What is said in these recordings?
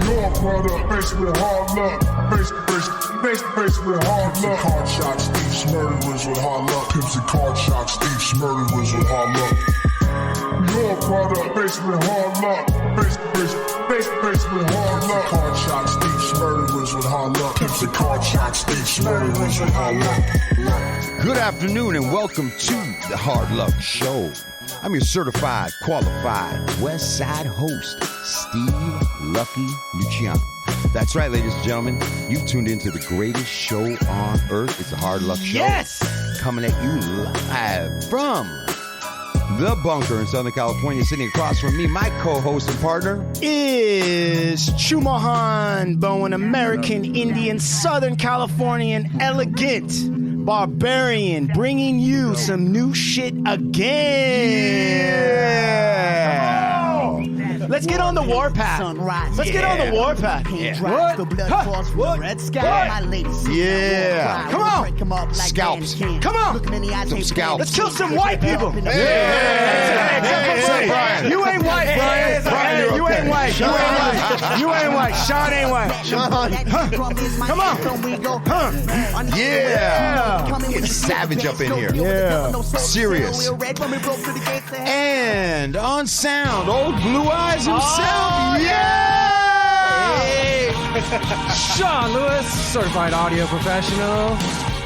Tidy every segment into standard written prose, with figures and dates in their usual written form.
Your product, faced with hard luck. Faced with hard luck. Card shots, thieves, murderers with hard luck. Pimps and card shots, thieves, murderers with hard luck. Your product, faced with hard luck. Faced with hard luck. Card shots, thieves, murderers with hard luck. Pimps and card shots, thieves, murderers with hard luck. Good afternoon and welcome to the Hard Luck Show. I'm your certified, qualified West Side host, Steve Lucky Luciano. That's right, ladies and gentlemen. You've tuned into the greatest show on earth. It's the Hard Luck Show. Yes! Coming at you live from the bunker in Southern California. Sitting across from me, my co-host and partner is Chumahan, Bowen, American Indian, Southern Californian, elegant barbarian, bringing you some new shit again. Let's get on the warpath. Let's get on the warpath. Yeah. What? Red sky, Yeah. Come on. Scalps. Come on. Some scalps. Let's kill some white people. Hey, Brian. You ain't white, Brian. Brian, You ain't white. You ain't white. Sean ain't white. Come on. Yeah. Get savage up in here. Yeah. Serious. And on sound, old Blue Eyes himself. Hey. Sean Lewis, certified audio professional,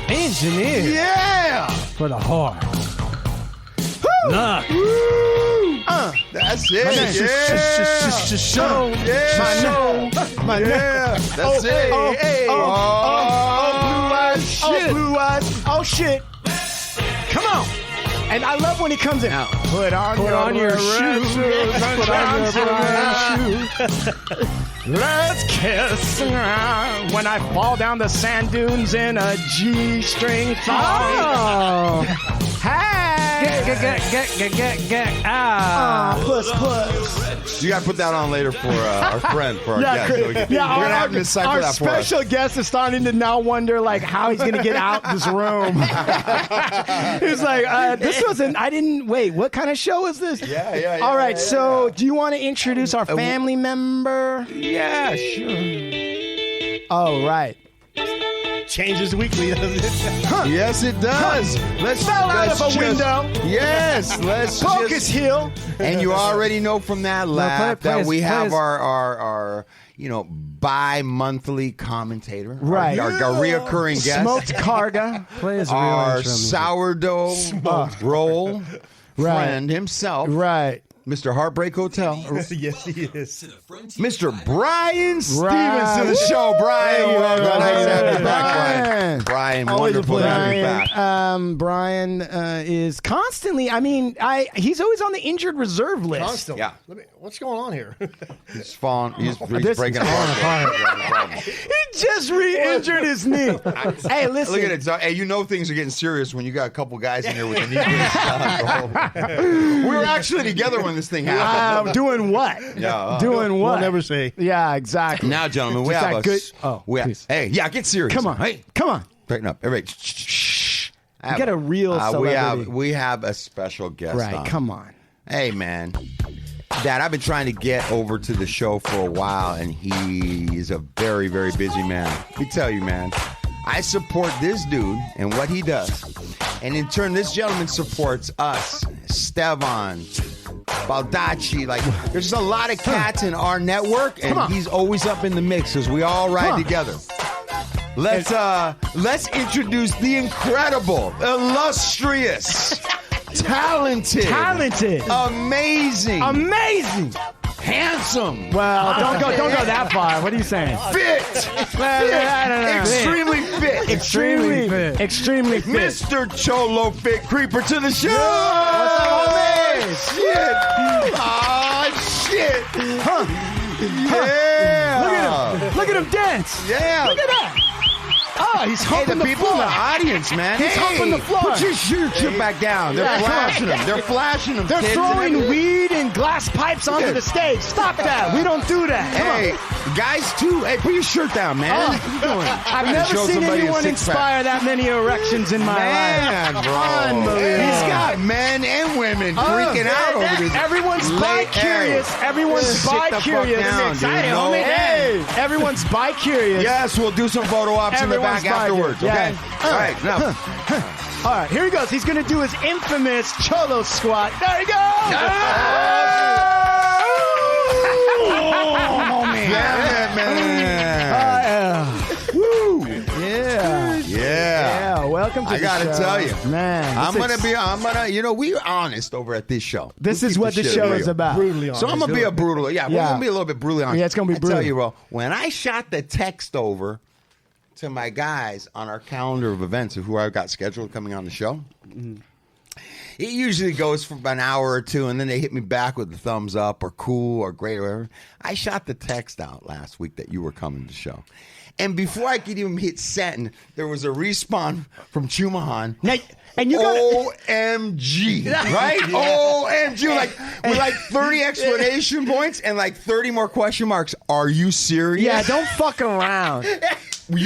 engineer Yeah. for the heart. Nah. That's it. Show. My That's it. Blue eyes. Oh, shit. Come on. And I love when he comes in. Put on your shoes. Put on your shoes. Let's kiss when I fall down the sand dunes in a G-string thong. Hey. Puss. You got to put that on later for our friend, for our guest. We're going to have to decipher our that for us. special guest is starting to now wonder, like, how he's going to get out this room. He's like, this wasn't, I didn't, wait, what kind of show is this? Yeah. All right, so do you want to introduce our family member? Yeah, sure. Oh, right. Changes weekly, doesn't it? Yes, it does. Let's Fell out of a window. Yes, let's Poke his heel. And you already know from that laugh play that his- we play have his- our bi-monthly commentator. Right. Our reoccurring guest. Smoked Karga. Play his real Our intro music. sourdough roll friend himself. Right. Mr. Heartbreak Hotel. Yes, he is. Mr. Brian Stevens to the show. Brian, welcome. Nice to have you back, Brian. Brian, Always wonderful a to have you pleasure. back. Brian is constantly, he's always on the injured reserve list. Constantly. Yeah. What's going on here? He's falling. He's This breaking is apart. He just re-injured his knee. Hey, listen. Look at it. So, hey, you know things are getting serious when you got a couple guys in here with the knee brace. We were actually together when this thing happened. Doing what? Yeah. Doing what? We'll never say. Yeah, exactly. Now, gentlemen, we Just have that a good- Oh, please. Hey, yeah, get serious. Come on. Hey, Come on. straighten up. Everybody. Shh. You got a real celebrity. We have a special guest Right, on. come on. Hey, man. Dad, I've been trying to get over to the show for a while, and he's a very, very busy man. Let me tell you, man, I support this dude and what he does. And in turn, this gentleman supports us, Stevan, Baldacci. Like, there's a lot of cats in our network, and he's always up in the mix because we all ride together. Let's introduce the incredible, illustrious, talented, amazing, handsome, Well, don't go that far. What are you saying? fit, extremely fit, Extremely fit. Mr. Cholofit Creeper to the show. What's up, homie? Shit. Oh, shit. Yeah. Look at him dance. Yeah. Look at that. Oh, He's Hey, humping the the people in floor. the audience, man. He's humping the floor. Put your shit back down. They're flashing them. They're flashing them. They're kids, and throwing everything. weed and glass pipes onto the stage. Stop that. We don't do that. Come on. Hey, guys, too. Hey, put your shirt down, man. Oh. What are you doing? I've never seen anyone inspire that many erections in my Man, life. bro. Unbelievable. He's got men and women freaking out over this. Everyone's bi-curious. Everyone's Sit the fuck bi-curious. down, dude. Excited, No. homie. Hey, everyone's bi-curious. Yes, we'll do some photo ops in the Everyone's back afterwards, okay? bi-curious. All right, now. All right, here he goes. He's going to do his infamous Cholo squat. There he goes. Oh, man. Woo. Yeah. Yeah. Welcome to I the gotta show. tell you, Man. I'm gonna, we're honest over at this show. This We is keep what the shit show real. is about. Brutally honest. So I'm gonna be a brutal, we're Yeah. gonna be a little bit brutally honest. Yeah, it's gonna be I tell brutal. you, bro, when I shot the text over to my guys on our calendar of events of who I got scheduled coming on the show, it usually goes for about an hour or two, and then they hit me back with the thumbs up or cool or great or whatever. I shot the text out last week that you were coming to the show. And before I could even hit send, there was a respawn from Chumahan. Now, and you got OMG, right? OMG, with like 30 explanation points and like 30 more question marks. Are you serious? Yeah, don't fuck around. You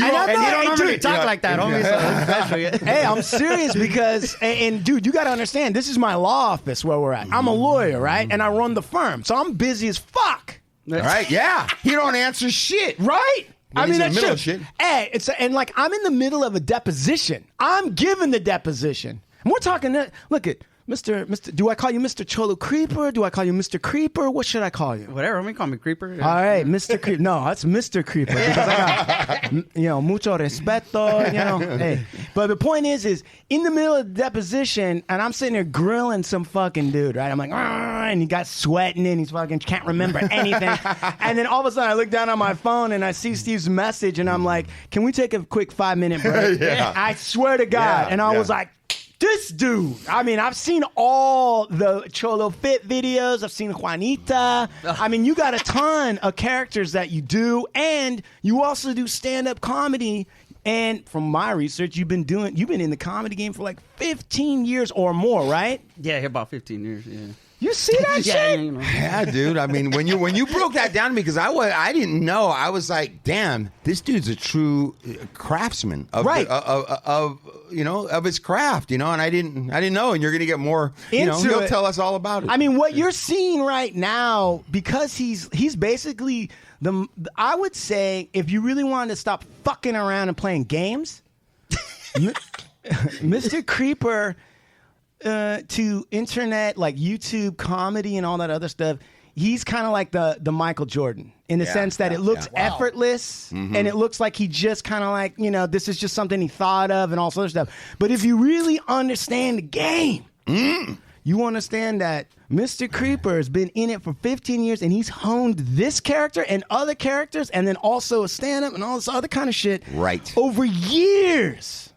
And don't, I'm not- normally dude, talk like that, homie. Hey, I'm serious because, and dude, you got to understand, this is my law office where we're at. I'm a lawyer, right? And I run the firm. So I'm busy as fuck. All right, yeah. He don't answer shit. Right? When he's in that's the middle true. of shit. Hey, and like I'm in the middle of a deposition. I'm giving the deposition. And we're talking, look at Mr. Do I call you Mr. Cholo Creeper? Do I call you Mr. Creeper? What should I call you? Whatever. Let me call me Creeper. All right, Mr. Creeper. No, that's Mr. Creeper because I got, mucho respeto, Hey, but the point is in the middle of the deposition, and I'm sitting there grilling some fucking dude, right? I'm like, and he got sweating and he's fucking can't remember anything. And then all of a sudden I look down on my phone and I see Steve's message and I'm like, can we take a quick 5-minute break? Yeah. I swear to God. Yeah, and I yeah. was like, this dude. I mean, I've seen all the Cholofit videos. I've seen Juanita. I mean, you got a ton of characters that you do, and you also do stand-up comedy. And from my research, you've been in the comedy game for like 15 years or more, right? Yeah, about 15 years. Yeah. You see that Yeah, shit? Yeah, dude. I mean, when you broke that down to me, because I didn't know. I was like, damn, this dude's a true craftsman of Right. of his craft, and I didn't know. And you're gonna get more. Into He'll it. tell us all about it. I mean, what you're seeing right now, because he's basically I would say, if you really wanted to stop fucking around and playing games, Mr. Creeper, to internet, like YouTube comedy and all that other stuff, he's kind of like the Michael Jordan in the sense that it looks effortless and it looks like he just kind of like, this is just something he thought of and all sorts of stuff. But if you really understand the game, you understand that Mr. Creeper has been in it for 15 years and he's honed this character and other characters and then also a stand-up and all this other kind of shit Right. over years.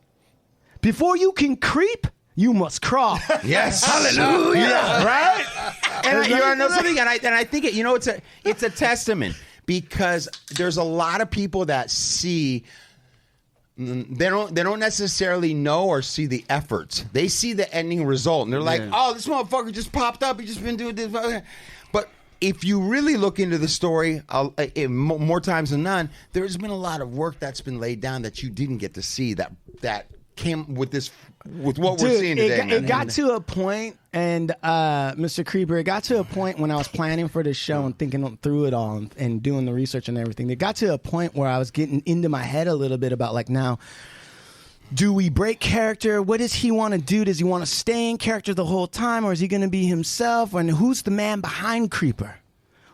Before you can creep, you must crawl. Yes, hallelujah, Right? And you know something, and I think it's a testament because there's a lot of people that see. They don't necessarily know or see the efforts. They see the ending result, and they're like, "Oh, this motherfucker just popped up. He just been doing this." But if you really look into the story, more times than none, there's been a lot of work that's been laid down that you didn't get to see that came with what we're seeing today. It got to a point, and Mr. Creeper, it got to a point when I was planning for this show and thinking through it all and doing the research and everything. It got to a point where I was getting into my head a little bit about, like, now, do we break character? What does he want to do? Does he want to stay in character the whole time, or is he going to be himself? And who's the man behind Creeper?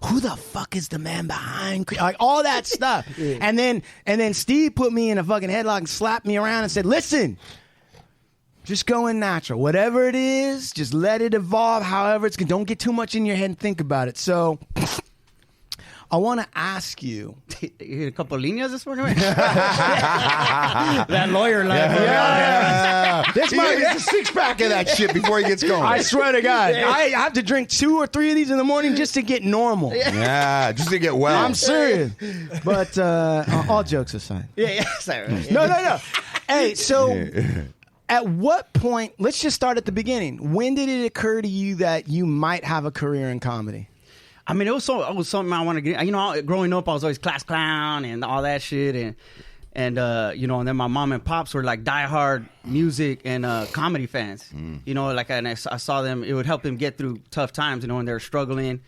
Who the fuck is the man behind Creeper? Like, all that stuff. And then Steve put me in a fucking headlock and slapped me around and said, listen, just go in natural. Whatever it is, just let it evolve however it's going. Don't get too much in your head and think about it. So I want to ask you. You hit a couple of líneas this morning? That lawyer line. This might be a six-pack of that shit before he gets going. I swear to God, I have to drink 2 or 3 of these in the morning just to get normal. Yeah, just to get well. I'm serious. But all jokes aside. Yeah. Sorry. No. Hey, so at what point, let's just start at the beginning. When did it occur to you that you might have a career in comedy? I mean, it was something I wanted to get. You know, growing up, I was always class clown and all that shit, and you know, and then my mom and pops were like diehard music and comedy fans. You know, like I saw them. It would help them get through tough times. You know, when they were struggling.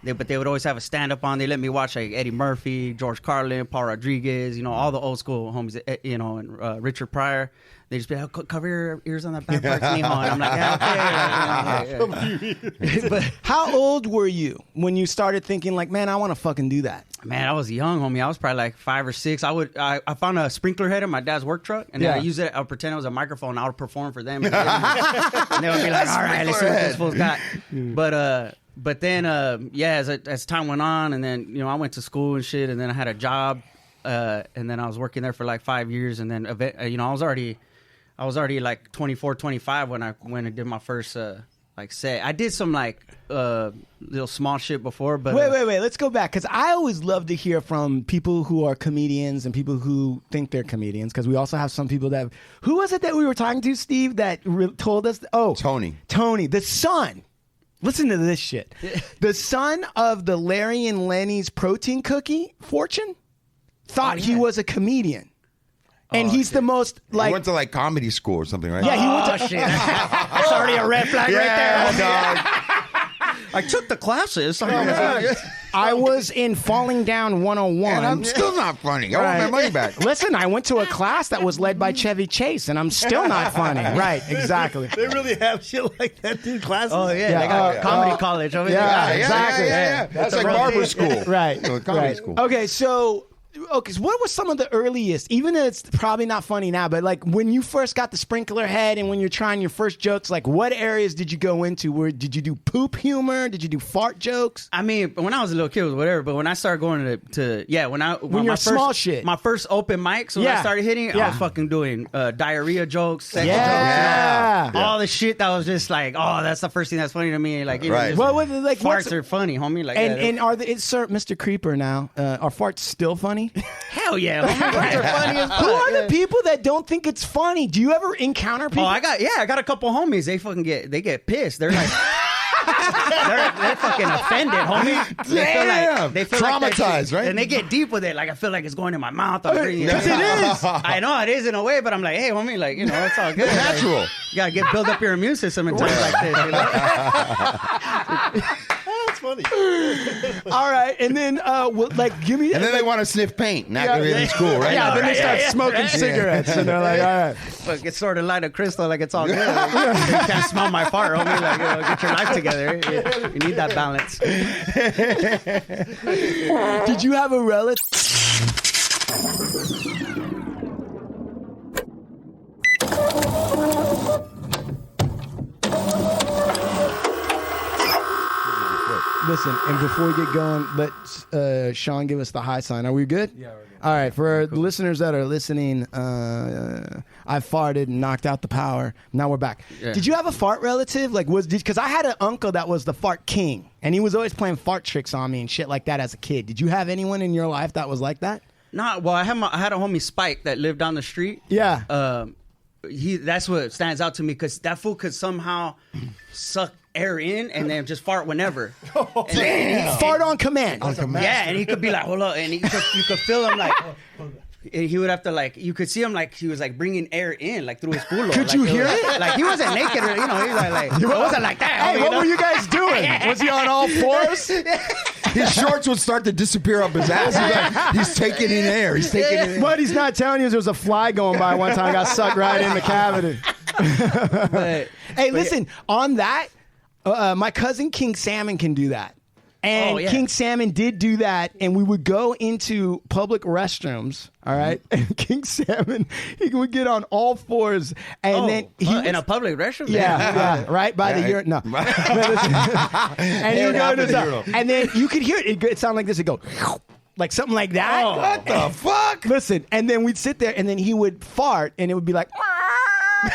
But they would always have a stand-up on. They let me watch like Eddie Murphy, George Carlin, Paul Rodriguez, you know, all the old school homies, you know, and Richard Pryor. They just be like, cover your ears on that back part, Mijo. And I'm like, yeah, okay. But how old were you when you started thinking like, man, I want to fucking do that? Man, I was young, homie. I was probably like 5 or 6. I found a sprinkler head in my dad's work truck, and then I used it. I would pretend it was a microphone. And I would perform for them, and they would be like, all right, let's see what this fool's got. But then, as time went on, and then, you know, I went to school and shit, and then I had a job, and then I was working there for like 5 years, and then, you know, I was already like 24, 25 when I did my first, like, set. I did some, like, little small shit before, but... Wait. Let's go back, because I always love to hear from people who are comedians and people who think they're comedians, because we also have some people that... Who was it that we were talking to, Steve, that told us... Oh, Tony, the son... Listen to this shit. The son of the Larry and Lenny's protein cookie fortune thought he was a comedian. And he's the most, like... He went to, like, comedy school or something, right? Yeah, he went to... Shit. That's already a red flag right there. dog. I took the classes. I was in Falling Down 101. And I'm still not funny. I want my money back. Listen, I went to a class that was led by Chevy Chase, and I'm still not funny. Right, exactly. They really have shit like that, dude. Classes. Oh, yeah. They got comedy college over there. Yeah, exactly. Yeah. That's like barber school. Right. Comedy school. Okay, so what was some of the earliest, even though it's probably not funny now, but like when you first got the sprinkler head and when you're trying your first jokes, like what areas did you go into? Did you do poop humor? Did you do fart jokes? I mean, when I was a little kid, it was whatever. But when I started going to when you're small shit, my first open mic, so when I started hitting, I was fucking doing diarrhea jokes, sex jokes, all the shit that was just like, oh, that's the first thing that's funny to me. Like, right. Like farts are funny, homie. Like, and it's Sir Mr. Creeper now. Are farts still funny? Hell yeah, homie. Farts are funny as fuck. Who are the people that don't think it's funny? Do you ever encounter people? Oh, I got a couple homies. They fucking get pissed. They're like. they're fucking offended, homie. They feel traumatized, right? And they get deep with it. Like, I feel like it's going in my mouth. Yes, it is. I know it is in a way, but I'm like, hey, homie, like, you know, it's all good. Natural. Like, you gotta build up your immune system in times like this. You know? That's funny. All right, and then give me. And then they want to sniff paint. Not gonna be in school, right? Yeah, then they start smoking cigarettes, and they're like, all right. Look, it's sort of light of crystal, like it's all good. You can't smell my fart, homie. Like, get your life together. You need that balance. Did you have a relative? Listen, and before we get going, let Sean give us the high sign. Are we good? Yeah, we're good. All right, for the listeners that are listening, I farted and knocked out the power. Now we're back. Yeah. Did you have a fart relative? Like, because I had an uncle that was the fart king, and he was always playing fart tricks on me and shit like that as a kid. Did you have anyone in your life that was like that? Nah, well, I had a homie Spike that lived down the street. Yeah. That's what stands out to me, because that fool could somehow suck air in and then just fart whenever. Fart on command. Yeah, and he could be like, hold up, and you could feel him like. He would have to, like, you could see him like he was like bringing air in like through his culo. Could you hear it? Like he wasn't naked, or, you know, he was like it wasn't like that. Hey, what were you guys doing? Was he on all fours? His shorts would start to disappear up his ass. He's taking in air. He's taking in air. What he's not telling you is there was a fly going by one time. I got sucked right in the cavity. Hey, listen, on that, my cousin King Salmon can do that. And King Salmon did do that, and we would go into public restrooms, all right? And King Salmon, he would get on all fours, and then he in a public restroom? yeah, right by the urinal. No. And he would go to the, and then you could hear it. It sounded like this. It'd go like something like that. What the fuck? Listen, and then we'd sit there, and then he would fart, and it would be like.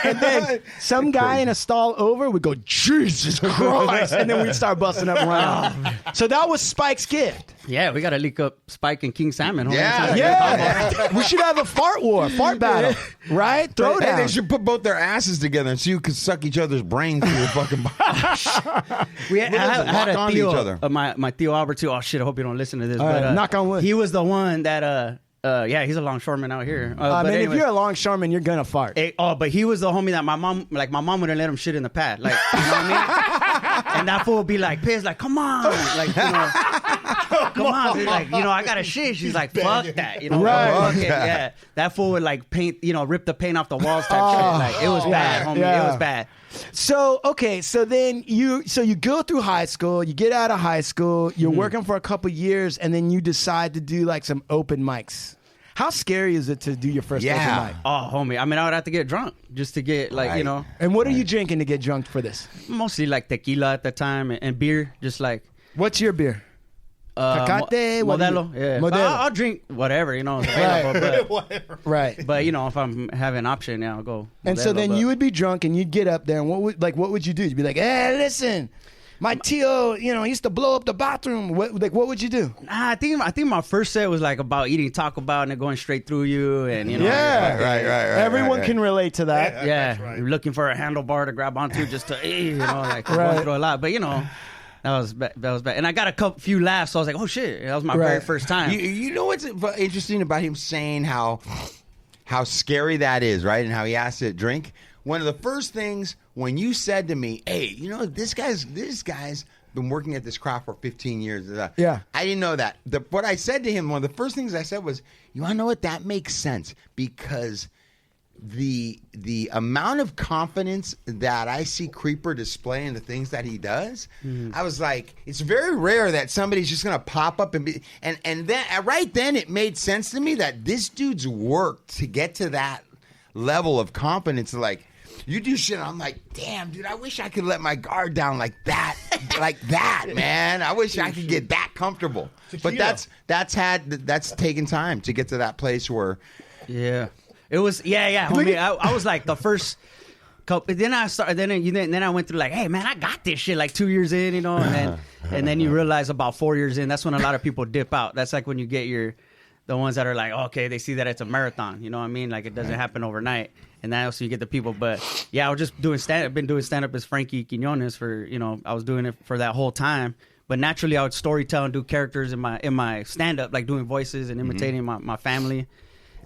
And then some guy in a stall over would go, Jesus Christ, and then we'd start busting up running. So that was Spike's gift. Yeah, we got to leak up Spike and King Salmon. Homie. Yeah. We should have a fart war, fart battle, right? Throw Hey, down. they should put both their asses together so you could suck each other's brains through your fucking body. I had a onto Theo, each other. my Theo Albert too. Oh shit! I hope you don't listen to this. But knock on wood. He was the one that he's a longshoreman out here. I mean, if you're a longshoreman, you're gonna fart. But he was the homie that my mom wouldn't let him shit in the pad, like, you know what I mean? And that fool would be like pissed, like, come on, like, you know, come on, dude, like, you know, I gotta shit. She's like, fuck that, you know, Right. fuck it, yeah. That fool would like paint, you know, rip the paint off the walls type shit. Like, it was bad, homie. Yeah. It was bad. So so then you go through high school, you get out of high school, you're working for a couple years, and then you decide to do like some open mics. How scary is it to do your first open mic? Oh, homie. I mean, I would have to get drunk just to get, like, you know. And what are you drinking to get drunk for this? Mostly, like, tequila at the time and beer, just like. What's your beer? Tecate? Modelo. Yeah. Modelo. I'll drink whatever, you know. It's available, Right. but, you know, if I'm having an option, yeah, I'll go. And so then you would be drunk and you'd get up there and what would you do? You'd be like, hey, listen, my Tio, you know, used to blow up the bathroom. What would you do? Nah, I think my first set was like about eating Taco Bell and it going straight through you, and you know. Yeah, Right. Everyone can relate to that. Yeah, you're looking for a handlebar to grab onto just to, you know, like going through a lot. But you know, that was bad. And I got a few laughs, so I was like, oh shit, that was my very first time. You know what's interesting about him saying how scary that is, right? And how he has to drink. One of the first things when you said to me, hey, you know, this guy's been working at this craft for 15 years. Yeah. I didn't know that. What I said to him, one of the first things I said was, you want to know what? That makes sense because the amount of confidence that I see Creeper display in the things that he does, I was like, it's very rare that somebody's just gonna pop up and be and then right then it made sense to me that this dude's work to get to that level of confidence. Like, you do shit, I'm like, damn, dude, I wish I could let my guard down like that, man. I wish I could get that comfortable. But that's taken time to get to that place where. Yeah, it was. Yeah. Homie, I was like the first couple. Then I went through like, hey man, I got this shit like 2 years in, you know, and then you realize about 4 years in, that's when a lot of people dip out. That's like when you get the ones that are like, okay, they see that it's a marathon, you know what I mean? Like it doesn't happen overnight. And then also you get the people, but yeah, I was just doing I've been doing stand up as Frankie Quinones for, you know, I was doing it for that whole time. But naturally I would storytell and do characters in my stand up, like doing voices and imitating my family.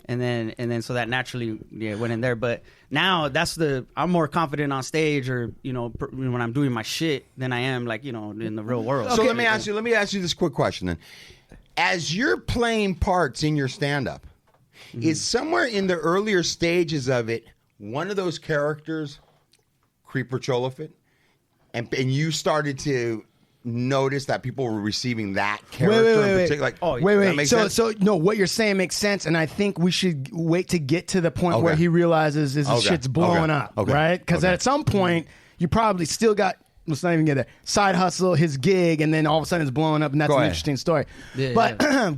And then so that naturally went in there. But now I'm more confident on stage or, you know, when I'm doing my shit than I am like, you know, in the real world. So let me ask you this quick question then. As you're playing parts in your stand up, is somewhere in the earlier stages of it one of those characters Creeper Cholofit? And you started to notice that people were receiving that character in particular? Like, wait. So no, what you're saying makes sense, and I think we should wait to get to the point where he realizes his shit's blowing up, right? Because at some point you probably still got. Let's not even get there. Side hustle, his gig, and then all of a sudden it's blowing up, and that's an interesting story.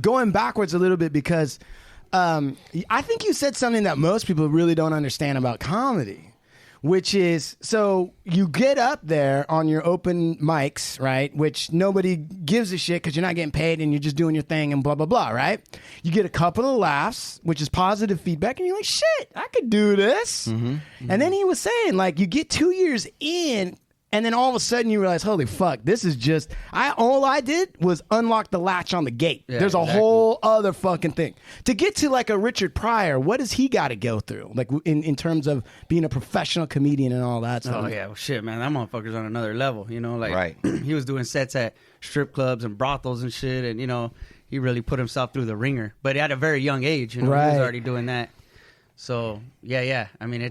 Going backwards a little bit because I think you said something that most people really don't understand about comedy, which is, so you get up there on your open mics, right, which nobody gives a shit because you're not getting paid and you're just doing your thing and blah, blah, blah, right? You get a couple of laughs, which is positive feedback, and you're like, shit, I could do this. And then he was saying, like, you get 2 years in, and then all of a sudden you realize, holy fuck, this is just, all I did was unlock the latch on the gate. Yeah, There's a whole other fucking thing. To get to like a Richard Pryor, what does he got to go through? Like in terms of being a professional comedian and all that stuff. Oh yeah, well, shit, man, that motherfucker's on another level, you know, like he was doing sets at strip clubs and brothels and shit, and you know, he really put himself through the ringer. But at a very young age, you know, he was already doing that. So yeah, I mean,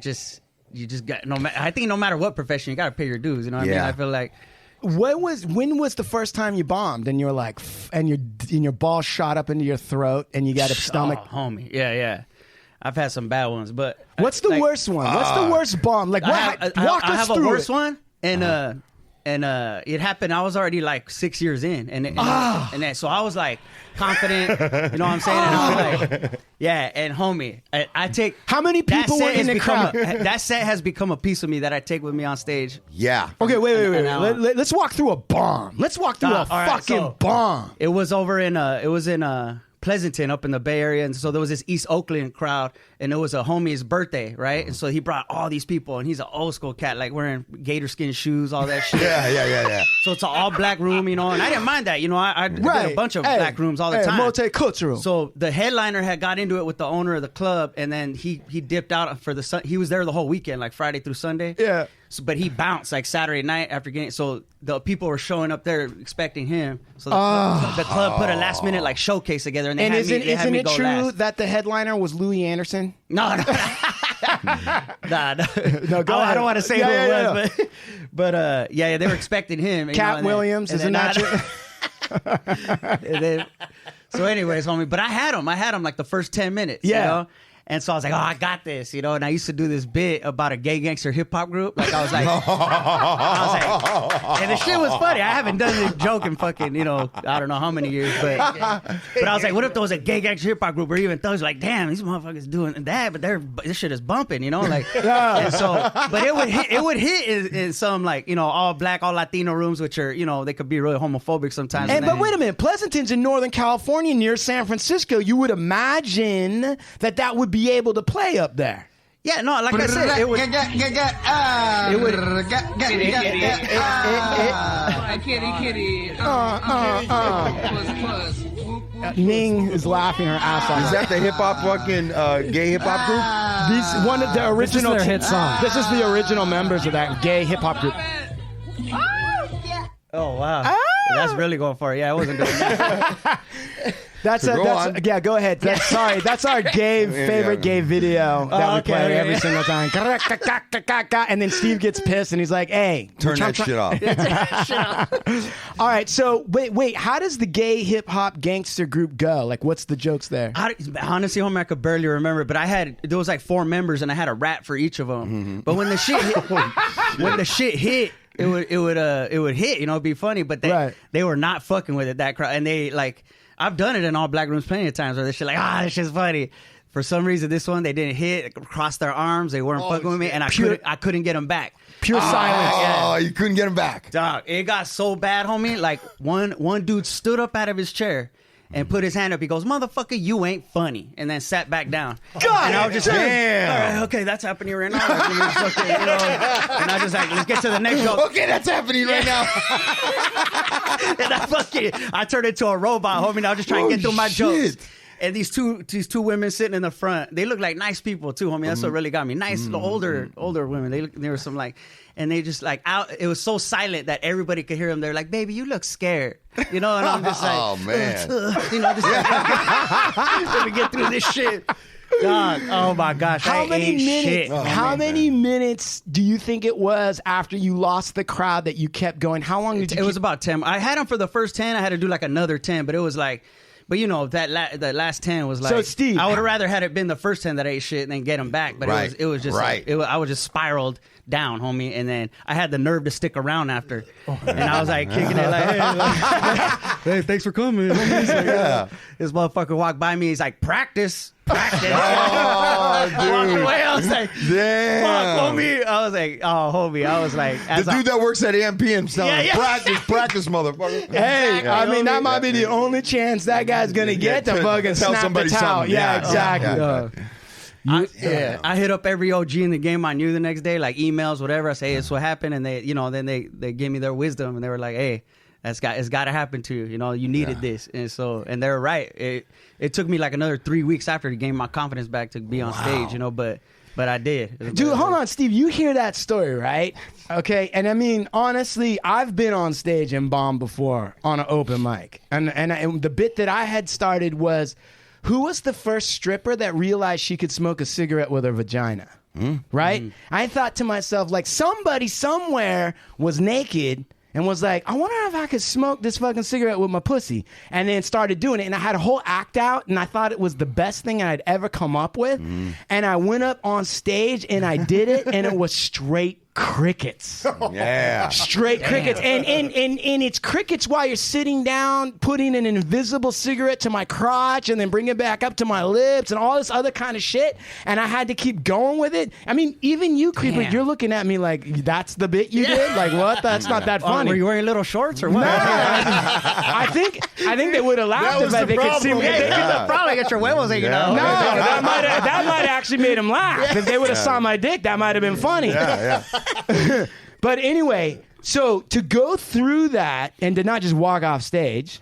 you just got I think no matter what profession, you got to pay your dues. You know what I mean? I feel like, when was the first time you bombed and you're like, and your ball shot up into your throat and you got a stomach? Oh, homie, yeah. I've had some bad ones, but what's the worst one? What's the worst bomb? Like, walk us through I have a worse it. one, and it happened. I was already like 6 years in, and then, so I was like confident. You know what I'm saying? And I was like, yeah. And homie, I take how many people were in the crowd? That set has become a piece of me that I take with me on stage. Yeah. Okay, wait. Let's walk through a bomb. Let's walk through a fucking bomb. It was over in Pleasanton up in the Bay Area, and so there was this East Oakland crowd, and it was a homie's birthday, right? And so he brought all these people, and he's an old school cat, like wearing gator skin shoes, all that shit. Yeah. So it's an all black room, you know, and I didn't mind that, you know. I did a bunch of black rooms all the time. Multicultural. So the headliner had got into it with the owner of the club, and then he dipped out for he was there the whole weekend, like Friday through Sunday. Yeah. So, but he bounced like Saturday night after getting. So the people were showing up there expecting him. So the club put a last minute like showcase together, and isn't it true that the headliner was Louis Anderson? No. No, go ahead. I don't want to say who it was, but yeah, they were expecting him. Cat Williams, isn't that true? So, anyways, homie, but I had him like the first 10 minutes. Yeah. You know? And so I was like, oh, I got this, you know. And I used to do this bit about a gay gangster hip hop group. Like I was like, and the shit was funny. I haven't done this joke in fucking, you know, I don't know how many years, but I was like, what if there was a gay gangster hip hop group, or even thugs like, damn, these motherfuckers doing that, but this shit is bumping, you know, like. And so, but it would hit in some like, you know, all black, all Latino rooms, which are, you know, they could be really homophobic sometimes. But wait a minute, Pleasanton's in Northern California near San Francisco. You would imagine that would be able to play up there. Yeah, no, like I said, it would. Ning is laughing her ass off. Is that the hip hop fucking gay hip hop group? One of the original This is their hit song. This is the original members of that gay hip hop group. Oh wow, that's really going for it. Yeah, I wasn't doing that. Yeah, go ahead. That's our gay favorite gay video that we play every single time. And then Steve gets pissed and he's like, "Hey, turn that shit off." All right, so wait, how does the gay hip hop gangster group go? Like, what's the jokes there? Honestly, homie, I could barely remember, but there was like 4 members and I had a rap for each of them. Mm-hmm. But when the shit hit, it would hit, you know, it'd be funny, but they were not fucking with it, that crowd, and they like. I've done it in all black rooms plenty of times where this shit like, this shit's funny. For some reason, this one, they didn't hit, crossed their arms, they weren't fucking with me, and I couldn't get them back. Pure silence. Oh, you couldn't get them back. Dog, it got so bad, homie, like one dude stood up out of his chair and put his hand up. He goes, "Motherfucker, you ain't funny," and then sat back down. God, and I was just damn. Like, all right, okay, that's happening right now. Like, you know, and I just like, let's get to the next joke. Okay, that's happening right now. And I turned into a robot, homie. And I was just trying to get through my jokes. And these two women sitting in the front, they look like nice people too, homie. That's what really got me. Nice, older women. They were some like, and they just like out. It was so silent that everybody could hear them. They're like, "Baby, you look scared," you know. And I'm just like, "Oh man," you know, just like, let me get through this shit. Dog, oh my gosh, how many minutes do you think it was after you lost the crowd that you kept going? How long did you? It was about 10. I had them for the first 10. I had to do like another 10, but it was like. But you know that last 10 was like. So Steve, I would have rather had it been the first 10 that ate shit and then get them back. But it was just like, I was just spiraled down, homie. And then I had the nerve to stick around after, and I was like kicking it like, hey, thanks for coming. Yeah. This motherfucker walked by me. He's like, practice. Oh, dude. Walked away. I was like, damn. Fuck, homie. I was like, oh, homie. I was like, the dude that works at AMP himself. Yeah. Practice, motherfucker. Hey, I mean, that might be the only chance that guy's gonna get to fucking tell snap somebody the towel. something. Yeah, exactly. I hit up every OG in the game I knew the next day, like emails, whatever. I say, it's what happened, and they, you know, then they gave me their wisdom, and they were like, hey, it's got to happen to you. You know, you needed this, and they're right. It took me like another 3 weeks after to gain my confidence back to be on stage, you know, but I did. Dude, hold on, Steve. You hear that story, right? Okay, and I mean, honestly, I've been on stage and bombed before on an open mic, and the bit that I had started was, who was the first stripper that realized she could smoke a cigarette with her vagina? Right? I thought to myself, like, somebody somewhere was naked and was like, I wonder if I could smoke this fucking cigarette with my pussy. And then started doing it. And I had a whole act out, and I thought it was the best thing I'd ever come up with. And I went up on stage and I did it, and it was straight crickets. Yeah. Straight crickets. And it's crickets while you're sitting down, putting an invisible cigarette to my crotch and then bring it back up to my lips and all this other kind of shit. And I had to keep going with it. I mean, even you, Creeper, you're looking at me like, that's the bit you did? Like, what? That's not that funny. Were you wearing little shorts or what? I think they would have laughed if they could see me. They could probably get your huevos hanging out. No, that might have actually made them laugh. If they would have saw my dick, that might have been funny. Yeah. But anyway, so to go through that and to not just walk off stage,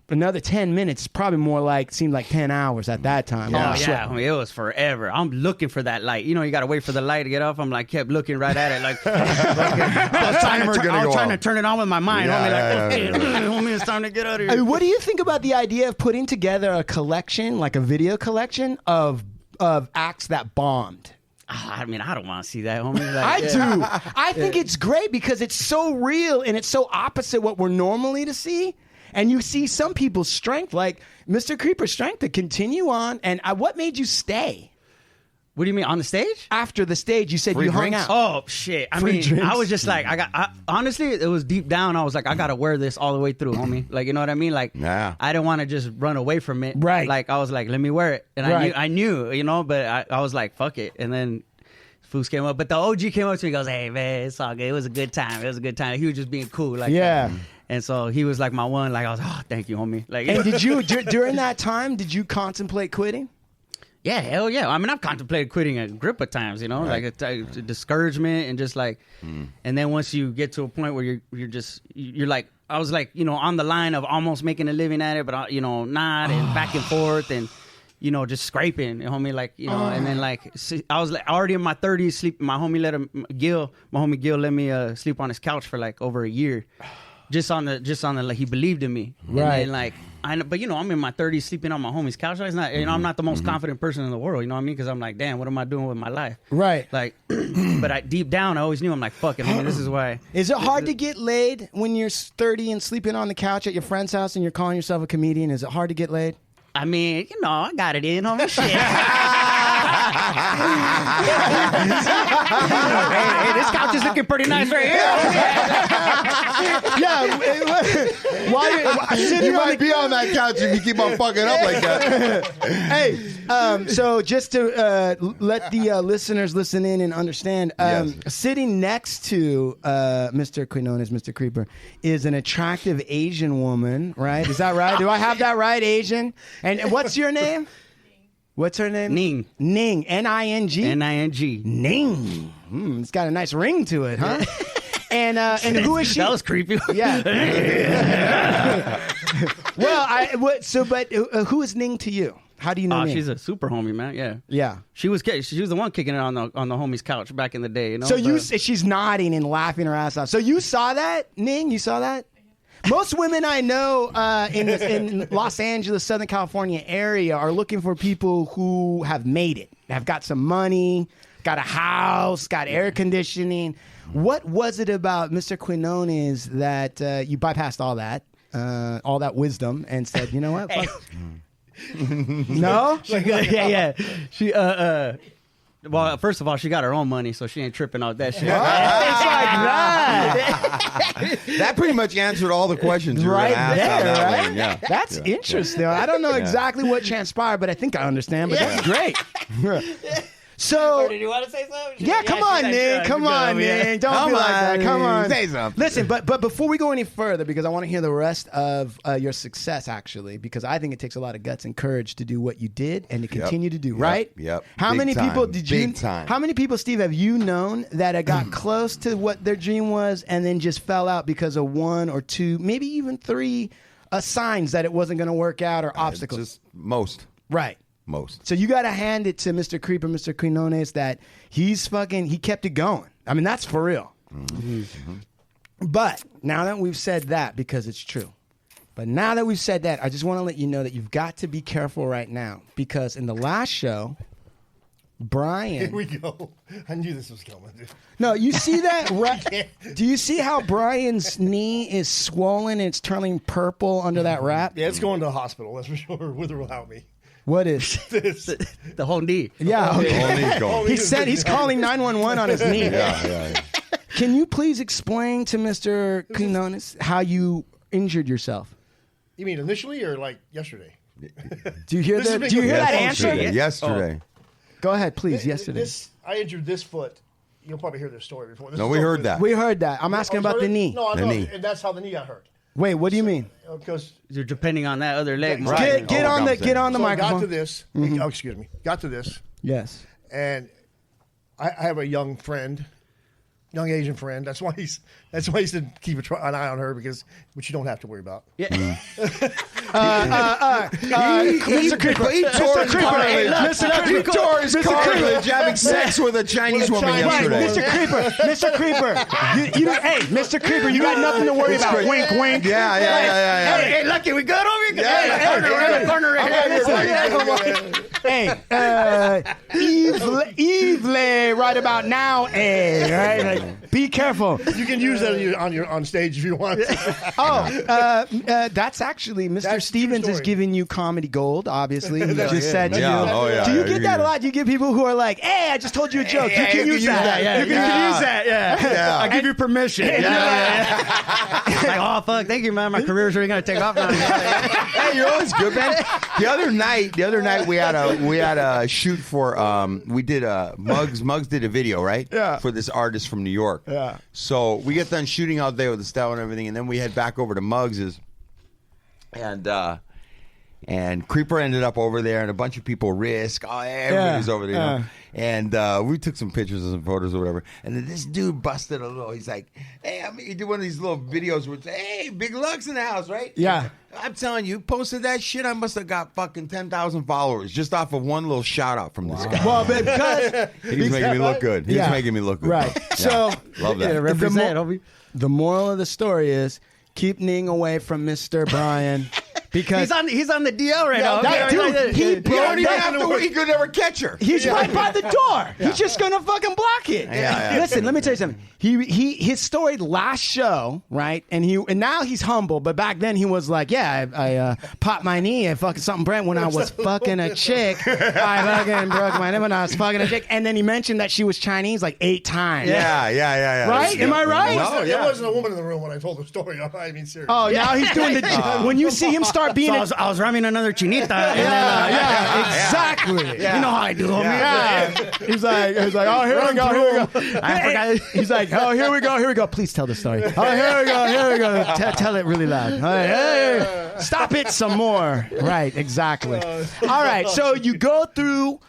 another 10 minutes, probably seemed like 10 hours at that time. Oh, yeah. I mean, it was forever. I'm looking for that light. You know, you got to wait for the light to get off. I'm like, kept looking right at it. Like, I was trying to turn it on with my mind. Homie, it's time to get out of here. I mean, what do you think about the idea of putting together a collection, like a video collection of acts that bombed? I mean, I don't want to see that, homie. Like, I do. I think it's great because it's so real and it's so opposite what we're normally to see. And you see some people's strength, like Mr. Creeper's strength, to continue on. And what made you stay? What do you mean, on the stage? After the stage, you said Free you hung drinks? out. Oh, shit. I mean, I was just like, honestly, it was deep down. I was like, I got to wear this all the way through, homie. Like, you know what I mean? Like, I didn't want to just run away from it. Right. Like, I was like, let me wear it. And I knew, you know, but I was like, fuck it. And then Foos came up. But the OG came up to me and goes, hey, man, it's all good. It was a good time. He was just being cool. Like, yeah. And so he was like my one. Like, I was, oh, thank you, homie. Like, and did you, during that time, did you contemplate quitting? Yeah, hell yeah. I mean, I've contemplated quitting a grip of times, you know, like a discouragement and just like, and then once you get to a point where you're like, I was like, you know, on the line of almost making a living at it, but, you know, not, and back and forth and, you know, just scraping, homie, like, you know, and then like, I was like already in my 30s, sleep. My homie let me sleep on his couch for like over a year. Just on the like, he believed in me, right? And then, like, but you know, I'm in my 30s sleeping on my homie's couch. It's not, you know, I'm not the most confident person in the world. You know what I mean? Because I'm like, damn, what am I doing with my life? Right. Like, but deep down, I always knew, I'm like, fuck it, homie. This is why. Is it hard to get laid when you're 30 and sleeping on the couch at your friend's house and you're calling yourself a comedian? Is it hard to get laid? I mean, you know, I got it in, homie. Shit. hey, this couch is looking pretty nice right here. You might be on that couch if you keep on fucking up like that. Hey, so just to let the listeners listen in and understand, sitting next to Mr. known as Mr. Creeper is an attractive Asian woman, right? Is that right? Do I have that right, Asian? And what's your name? What's her name? Ning. Ning. N-I-N-G? N-I-N-G. Ning. It's got a nice ring to it, huh? And who is she? That was creepy. Yeah. Well, who is Ning to you? How do you know Ning? She's a super homie, man. Yeah. Yeah. She was the one kicking it on the homie's couch back in the day. You know. So she's nodding and laughing her ass off. So you saw that, Ning? You saw that? Most women I know in Los Angeles, Southern California area are looking for people who have made it, have got some money, got a house, got air conditioning. What was it about Mr. Quinones that you bypassed all that wisdom and said, you know what? Fuck. No? Yeah. She well, first of all, she got her own money, so she ain't tripping out that shit. It's like that. That pretty much answered all the questions you were right asked there, on that right? one. Yeah. That's interesting. I don't know exactly what transpired, but I think I understand. But that's great. So, did you want to say something? Yeah, come on, Nick. Come on, Nick. Don't be like that. Come on. Say something. Listen, but before we go any further, because I want to hear the rest of your success, actually, because I think it takes a lot of guts and courage to do what you did and to continue to do, right? Yep. How Big many time. people did you? Big time. How many people, Steve, have you known that got close to what their dream was and then just fell out because of one or two, maybe even three signs that it wasn't going to work out or obstacles? Just most. Right. Most. So you got to hand it to Mr. Creeper, Mr. Quinones, that he kept it going. I mean, that's for real. Mm-hmm. But now that we've said that, because it's true, but now that we've said that, I just want to let you know that you've got to be careful right now, because in the last show, Brian. Here we go. I knew this was coming, dude. No, you see that? Do you see how Brian's knee is swollen and it's turning purple under that wrap? Yeah, it's going to the hospital, that's for sure. Wither will help me. What is? This. The whole knee. Yeah. Okay. Only he's going. He said he's calling 911 on his knee. Yeah. Can you please explain to Mr. Quinones how you injured yourself? You mean initially or like yesterday? Do you hear This that? is Do you hear that Yesterday. answer? Yesterday. Go ahead, please. Yesterday. I injured this foot. You'll probably hear this story before. This No, is we all heard good. that. We heard that. I'm asking about the knee. No, I The know, knee. and that's how the knee got hurt. Wait, what do you mean? Because You're depending on that other leg. more. Right. Get Oh, on the I'm get on the so I microphone. got to this. Oh, excuse me. Got to this, Yes. and I have a young friend, young Asian friend. That's why he said keep an eye on her which you don't have to worry about. Yeah. Mr. Creeper. He tore his cartilage. He tore his cartilage having sex with a Chinese woman Chinese Right, yesterday. Mr. Creeper. Hey, Mr. Creeper, you got nothing to worry about. great. Wink, wink. Yeah. Hey, Lucky, we good over here? Yeah. Corner right here. Hey, Evely, right about now, right? Like, be careful. You can use that on stage if you want. That's actually Mr. That's a true Stevens is story. giving you comedy gold. Obviously, he Yeah, just said to yeah. you. Oh, yeah, Do you yeah, get that a lot? Do you get people who are like, "Hey, I just told you a joke. You can use that. Yeah, You can use that. Yeah. I give you permission. Like, oh fuck, thank you, man. My career's really gonna take off now. Hey, you're always good, man. The other night we had a shoot for we did Muggs did a video, right? Yeah. For this artist from New York. Yeah. So we get done shooting out there with the style and everything, and then we head back over to Muggs's, and Creeper ended up over there, and a bunch of people risk. Oh, everybody's over there, you know? And we took some pictures and some photos or whatever. And then this dude busted a little. He's like, "Hey, he did one of these little videos where it's, hey, Big Lux in the house, right?" Yeah. I'm telling you, posted that shit. I must have got fucking 10,000 followers just off of one little shout out from this guy. Well, because He's making me look good. He's Yeah. making me look good. Right. Yeah. So Love that. Represent, homie. the moral of the story is keep Ning away from Mr. Brian because He's on the DL right now. that dude, he He don't broke even that. have to. He could never catch her. He's right by the door. He's just gonna fucking block it. Yeah. Listen, let me tell you something. His story last show, right? And now he's humble, but back then he was like, yeah, I popped my knee and fucking something Brent when I was fucking a chick. I fucking broke my knee when I was fucking a chick. And then he mentioned that she was Chinese like 8 times. Yeah. Right? Am I right? No, There yeah. wasn't a woman in the room when I told the story. I mean, seriously. Oh, now he's doing the. When you see him start being. So I was ramming another chinita. Exactly. You know how I do, homie. Yeah. He's like, oh, here we go. I forgot. He's like, oh, here we go. Please tell the story. Oh, here we go. Tell it really loud. All right, hey, stop it some more. Right, exactly. All right, so you go through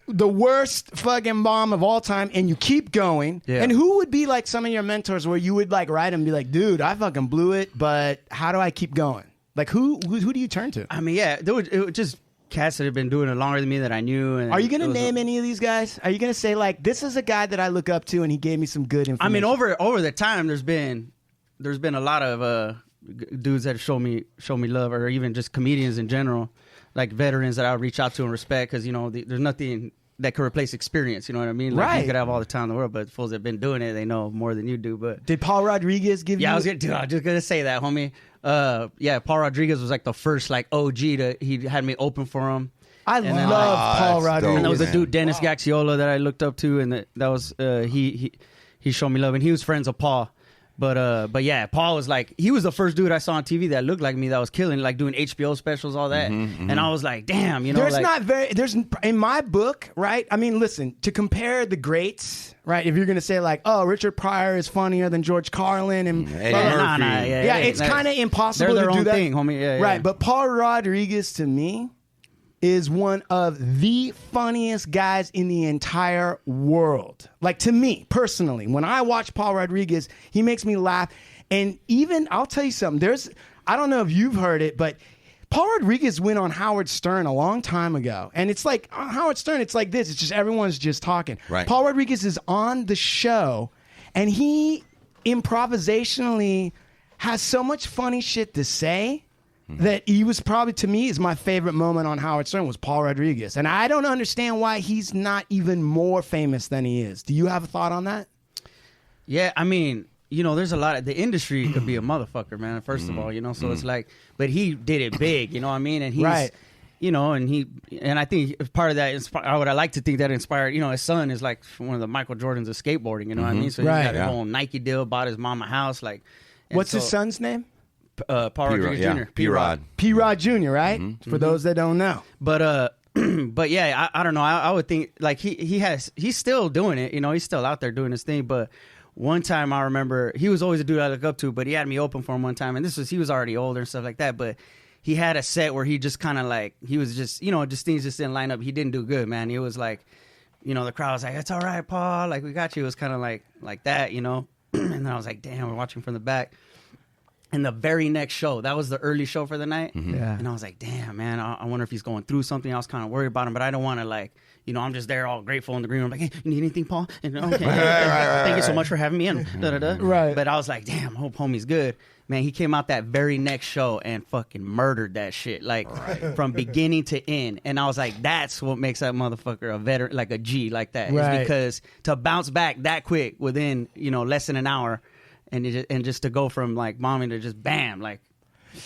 the worst fucking bomb of all time, and you keep going. Yeah. And who would be like some of your mentors where you would like write and be like, dude, I fucking blew it, but how do I keep going? Like, who do you turn to? I mean, yeah, it was just cats that have been doing it longer than me that I knew. And Are you going to it was name any of these guys? Are you going to say, like, this is a guy that I look up to and he gave me some good information? I mean, over the time, there's been a lot of dudes that show me love, or even just comedians in general, like veterans that I reach out to and respect, because, you know, there's nothing that could replace experience. You know what I mean? Like, Right. You could have all the time in the world, but fools that have been doing it, they know more than you do. But Did Paul Rodriguez give you? yeah, I was just gonna say that, homie. Yeah, Paul Rodriguez was like the first like OG he had me open for him. I And then, love Paul that's Rodriguez. And there was a man. dude, Dennis Gaxiola, that I looked up to, and that was he showed me love, and he was friends with Paul. But yeah, Paul was like, he was the first dude I saw on TV that looked like me, that was killing, like doing HBO specials, all that. And I was like, damn, you know, There's in my book, right? I mean, listen, to compare the greats, right? If you're going to say like, oh, Richard Pryor is funnier than George Carlin and Eddie Murphy. yeah, it's kind of impossible They're their to do own that. thing, homie. Yeah, Right, yeah. but Paul Rodriguez to me is one of the funniest guys in the entire world. Like, to me, personally, when I watch Paul Rodriguez, he makes me laugh. And even, I'll tell you something, I don't know if you've heard it, but Paul Rodriguez went on Howard Stern a long time ago. And it's like, on Howard Stern, it's like this. It's just everyone's just talking. Right. Paul Rodriguez is on the show, and he improvisationally has so much funny shit to say that he was probably, to me, is my favorite moment on Howard Stern was Paul Rodriguez. And I don't understand why he's not even more famous than he is. Do you have a thought on that? Yeah, I mean, there's a lot of the industry could be a motherfucker, man. First of all, so it's like, but he did it big, you know what I mean? And he's, Right. And I think part of that, I would like to think that inspired, his son is like one of the Michael Jordans of skateboarding, you know what I mean? So he Right. got his own Nike deal, bought his mama house, like. and What's his so- son's name? Paul Rodriguez Jr. P-Rod. P-Rod Jr., right? For those that don't know. But but yeah, I don't know. I would think like he's still doing it. He's still out there doing his thing. But one time I remember he was always a dude I look up to. But he had me open for him one time, and he was already older and stuff like that. But he had a set where he just kind of like he was just just things just didn't line up. He didn't do good, man. He was like, the crowd was like, "It's all right, Paul. Like we got you." It was kind of like that, And then I was like, "Damn, we're watching from the back." And the very next show, that was the early show for the night. Yeah. And I was like, damn, man, I wonder if he's going through something. I was kind of worried about him, but I don't want to, like, I'm just there all grateful in the green room. Like, hey, you need anything, Paul? And, okay, thank you so much for having me in. Right. But I was like, damn, I hope homie's good. Man, he came out that very next show and fucking murdered that shit, like, from beginning to end. And I was like, that's what makes that motherfucker a veteran, like a G like that. Right. Is because to bounce back that quick within, less than an hour, and just to go from like bombing to just bam, like,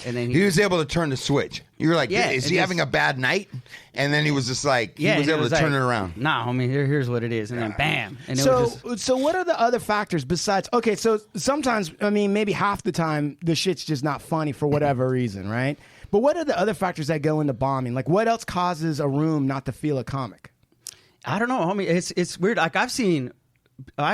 and then He was able to turn the switch. You were like, Yeah, is it he just- having a bad night? And then he was just like, he and was able to like, turn it around. Nah, homie, here's what it is, and then bam, and it was just So what are the other factors besides? Okay, so sometimes, I mean, maybe half the time the shit's just not funny for whatever reason, right? But what are the other factors that go into bombing? Like, what else causes a room not to feel a comic? I don't know, homie. It's weird. Like I've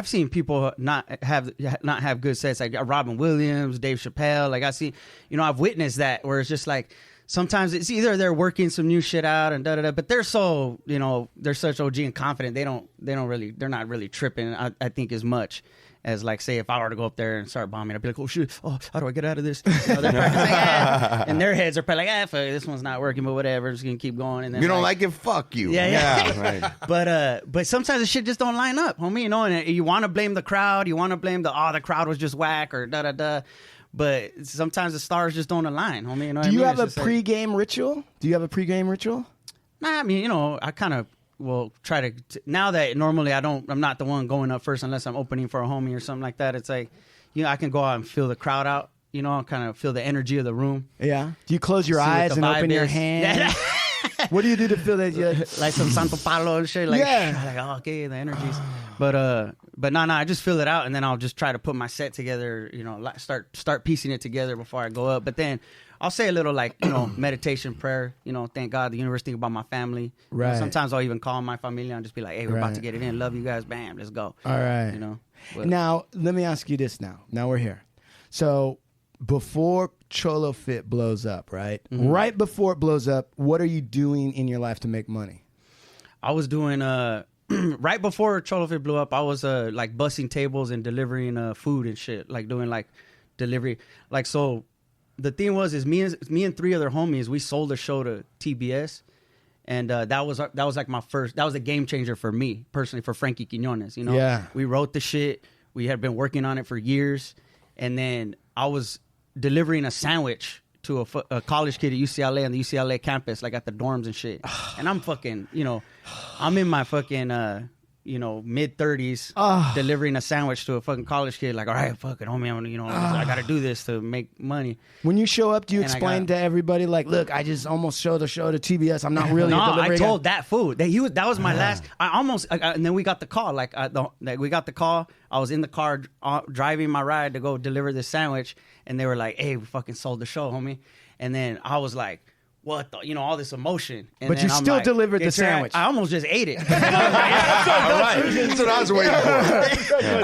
seen people not have good sets, like Robin Williams, Dave Chappelle. Like I've witnessed that where it's just like sometimes it's either they're working some new shit out and but they're so they're such OG and confident they're not really tripping. I think as much as like say if I were to go up there and start bombing, I'd be like, oh shit, how do I get out of this? They're practicing, and their heads are probably like, fuck, this one's not working, but whatever, just gonna keep going. And then You don't like it? Fuck you. Yeah. Right. But sometimes the shit just don't line up, homie. And you want to blame the crowd, you want to blame the crowd was just whack or da da da. But sometimes the stars just don't align, homie. Do you have a pregame ritual? Do you have a pregame ritual? Nah, I mean, I kind of will try to now that normally I'm not the one going up first unless I'm opening for a homie or something like that. It's like, I can go out and feel the crowd out, kind of feel the energy of the room. Yeah. Do you close your See what eyes the and vibe open your is. hands? What do you do to feel that? Like some Santo Palo and shit. Like, Yeah. like okay, the energies. But no, I just feel it out, and then I'll just try to put my set together. Start piecing it together before I go up. But then I'll say a little like meditation prayer. Thank God, the universe, think about my family. Right. Sometimes I'll even call my familia and just be like, hey, we're about Right. to get it in. Love you guys. Bam, let's go. All right. But- Now, let me ask you this now. Now we're here. So before Cholofit blows up, right? Mm-hmm. Right before it blows up, what are you doing in your life to make money? I was doing right before Cholofit blew up. I was like bussing tables and delivering food and shit, like doing like delivery. Like so, the thing was me and three other homies. We sold a show to TBS, and that was like my first. That was a game changer for me personally, for Frankie Quinones. Yeah. We wrote the shit. We had been working on it for years, and then I was delivering a sandwich to a college kid at UCLA on the UCLA campus, like at the dorms and shit. And I'm fucking, I'm in my fucking, mid-30s delivering a sandwich to a fucking college kid. Like, all right, fuck it, homie, I got to do this to make money. When you show up, do you And I explain got- to everybody, like, look, I just almost showed the show to TBS. I'm not really No, a delivery I guy. told that fool that was my last. I almost, and then we got the call. We got the call. I was in the car driving my ride to go deliver this sandwich, and they were like, "Hey, we fucking sold the show, homie." And then I was like, what the, all this emotion. And But then you I'm still like, delivered the it's all right. sandwich. I almost just ate it. All right. That's what I was waiting for.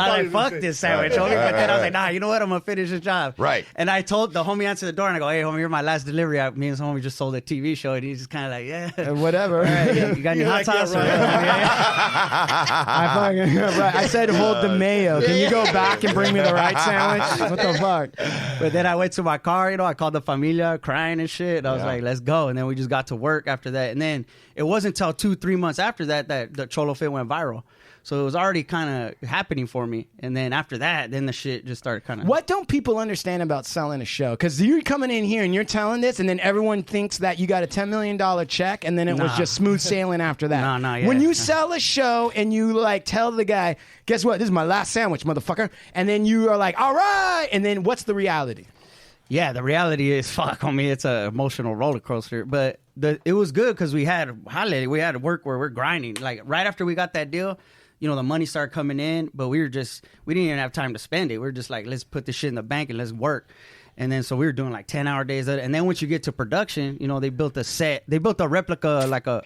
I like, fuck this sandwich, homie. But then I was like, nah, you know what? I'm going to finish this job. Right. And I told the homie answered the door, and I go, hey, homie, you're my last delivery. Me and some homie just sold a TV show, and he's just kind of like, yeah. Whatever. All right, you got any hot sauce? I said hold the mayo. Can you go back and bring me the right sandwich? What the fuck? But then I went to my car, I called the familia crying and shit. I was like, let's go. go. And then we just got to work after that. And then it wasn't until 2-3 months after that the Cholofit went viral. So it was already kind of happening for me. And then after that, then the shit just started kind of... What don't people understand about selling a show? Because you're coming in here and you're telling this, and then everyone thinks that you got a $10 million check, and then it was just smooth sailing after that. Yeah. When you sell a show and you like tell the guy, guess what? This is my last sandwich, motherfucker. And then you are like, all right. And then what's the reality? Yeah, the reality is, fuck, homie, it's an emotional roller coaster. But it was good because we had work where we're grinding. Like right after we got that deal, you know, the money started coming in, but we didn't even have time to spend it. We were just like, let's put this shit in the bank and let's work. And then so we were doing like 10-hour days. And then once you get to production, you know, they built a set. They built a replica like of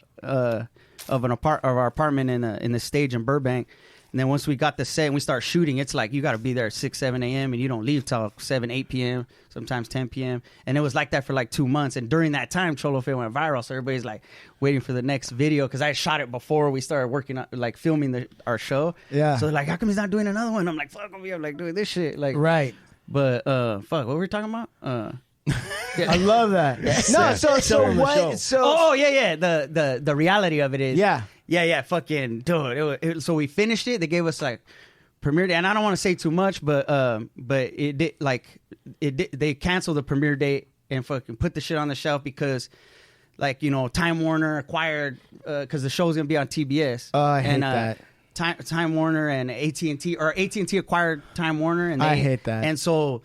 our apartment in the stage in Burbank. And then once we got the set and we start shooting, it's like you got to be there at 6, 7 a.m. and you don't leave till 7, 8 p.m., sometimes 10 p.m. And it was like that for like 2 months. And during that time, Cholofit went viral. So everybody's like waiting for the next video because I shot it before we started working on, like filming our show. Yeah. So they're like, how come he's not doing another one? I'm like, fuck, I'm like doing this shit. Like, Right. But fuck, what were we talking about? I love that. No, so what? So yeah. The reality of it is, yeah, fucking dude. So we finished it. They gave us like premiere day, and I don't want to say too much, but it did they canceled the premiere date and fucking put the shit on the shelf because, like, you know, Time Warner acquired because the show's gonna be on TBS. Oh, I hate that. Time Warner and AT&T acquired Time Warner, and I hate that. And so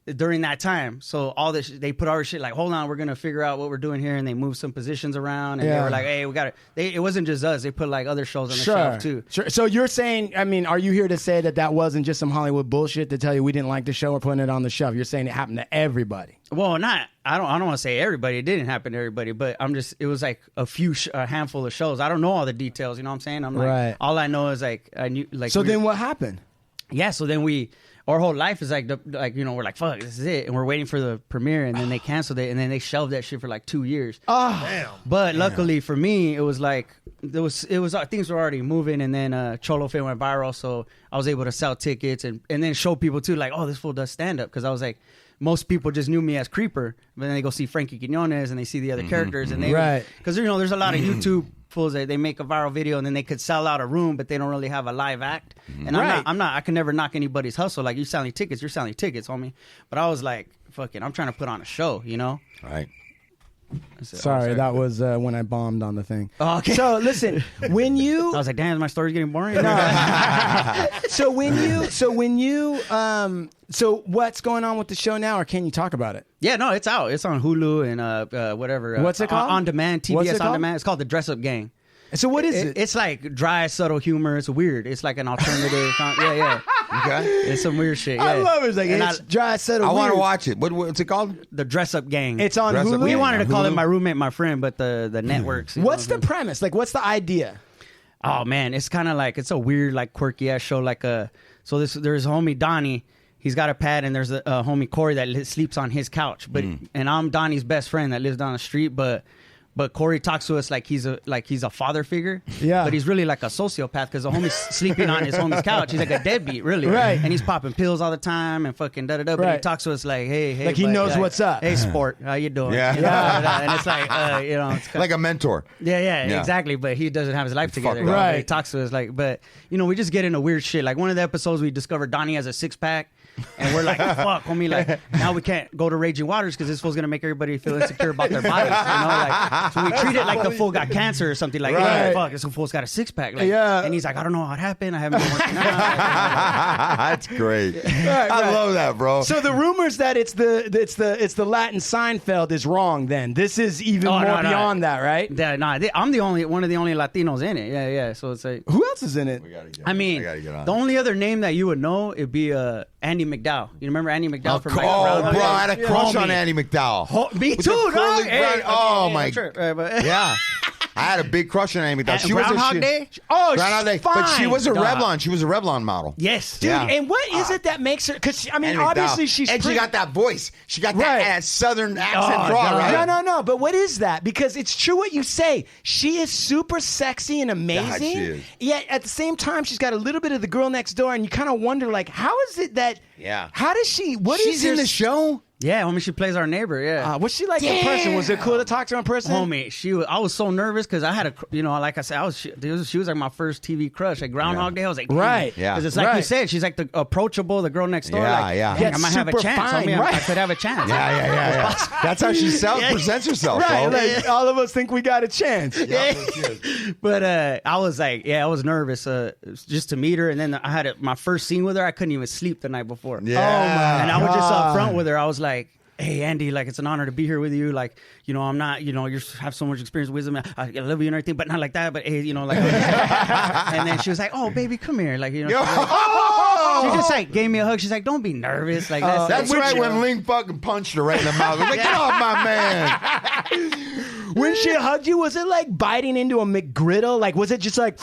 during that time, so all this they put all this shit like, hold on, we're gonna figure out what we're doing here, and they moved some positions around, and they were like, hey, we got it. It wasn't just us; they put like other shows on the shelf too. Sure. So you're saying, I mean, are you here to say that wasn't just some Hollywood bullshit to tell you we didn't like the show or putting it on the shelf? You're saying it happened to everybody. Well, not. I don't want to say everybody. It didn't happen to everybody, but it was like a handful of shows. I don't know all the details. You know what I'm saying? I'm like, right. All I know is like I knew like. So then what happened? Yeah. So then our whole life is like you know, we're like, fuck, this is it, and we're waiting for the premiere, and then they canceled it, and then they shelved that shit for like 2 years. Oh, Damn. But luckily for me, it was like it was things were already moving, and then Cholofit went viral, so I was able to sell tickets and then show people too, like, oh, this fool does stand up, because I was like, most people just knew me as Creeper, but then they go see Frankie Quinones and they see the other characters, and they because you know there's a lot of YouTube fools that they make a viral video and then they could sell out a room, but they don't really have a live act. And I'm not I can never knock anybody's hustle. Like, you're selling tickets, homie. But I was like, fucking, I'm trying to put on a show, you know? Right. Sorry, that was when I bombed on the thing. Oh, okay. So listen, when you, I was like, damn, my story's getting boring. so what's going on with the show now, or can you talk about it? Yeah, no, it's out. It's on Hulu and whatever. What's it called? On demand, TBS on demand. It's called The Dress Up Gang. So what is it? It's like dry, subtle humor. It's weird. It's like an alternative. Yeah. Okay. It's some weird shit. Yeah. I love it. It's like, it's dry, subtle, I want to weird. watch it. What's it called? The Dress Up Gang. It's on Dress Up Hulu. Gang. We wanted to call Hulu? it My Roommate, My Friend, but the networks. What's the premise? Like, what's the idea? Oh man, it's kind of like, it's a weird, like, quirky ass show. Like so there's homie Donnie. He's got a pad, and there's a homie Corey that sleeps on his couch. But and I'm Donnie's best friend that lives down the street. But Corey talks to us like he's a father figure. Yeah. But he's really like a sociopath, because the homie's sleeping on his homie's couch. He's like a deadbeat, really. Right. And he's popping pills all the time and fucking da-da-da. But he talks to us like, hey. Like he buddy, knows what's up. Hey, sport, how you doing? Yeah. You know, and it's like, you know. It's kinda, Like a mentor. yeah, exactly. But he doesn't have his life together. fucked up. Right. But he talks to us like, but, you know, we just get into weird shit. Like, one of the episodes we discovered Donnie has a 6-pack. And we're like, fuck, homie, like, now we can't go to Raging Waters because this fool's going to make everybody feel insecure about their bodies, you know? Like, so we treat it like the fool got cancer or something. Like, hey, fuck, this fool's got a 6-pack. Like, and he's like, I don't know how it happened. I haven't been working out. That's great. I love that, bro. So the rumors that it's the Latin Seinfeld is wrong. Then this is even more beyond that, right? Yeah, I'm one of the only Latinos in it. Yeah. So it's like, who else is in it? I mean, the only other name that you would know it'd be Andie MacDowell. You remember Andie MacDowell from Groundhog? Bro, I had a crush on Andie MacDowell. Me With too, the curly dog. brown- my. Sure. Yeah. I had a big crush on Andie MacDowell. She was Groundhog Day? Oh, Groundhog Day. fine. But she was a Dog. Revlon. She was a Revlon model. Yes, Dude, Yeah. and what is it that makes her? Because I mean, Andie obviously MacDowell. she's and pretty. she got that voice. She got Right. that southern accent draw, God. right? No. But what is that? Because it's true what you say. She is super sexy and amazing. God, she is. Yet at the same time, she's got a little bit of the girl next door, and you kind of wonder, like, how is it that Yeah. How does she? What is She's in the show? Yeah, homie, she plays our neighbor. Yeah. Was she like in person? Was it cool to talk to her in person? Homie, I was so nervous because I had like I said, she was like my first TV crush. At Groundhog Day, I was like, Right. Yeah. Because it's like you said, she's like the approachable, the girl next door. Yeah, like, yeah. dang, I might have a super chance. fine, Homie, right. I could have a chance. Yeah. That's how she presents herself, Right, bro. like all of us think we got a chance. But I was like, I was nervous just to meet her. And then I had my first scene with her. I couldn't even sleep the night before. Yeah. Oh, my And I was just God. up front with her. I was like, hey, Andie, like, it's an honor to be here with you. Like, I'm not, you have so much experience, wisdom. I love you and everything, but not like that. But, hey, like, and then she was like, oh, baby, come here. Like, she just like gave me a hug. She's like, don't be nervous. Like, That's right when Ling fucking punched her right in the mouth. I was like, get off my man. When she hugged you, was it like biting into a McGriddle? Like, was it just like,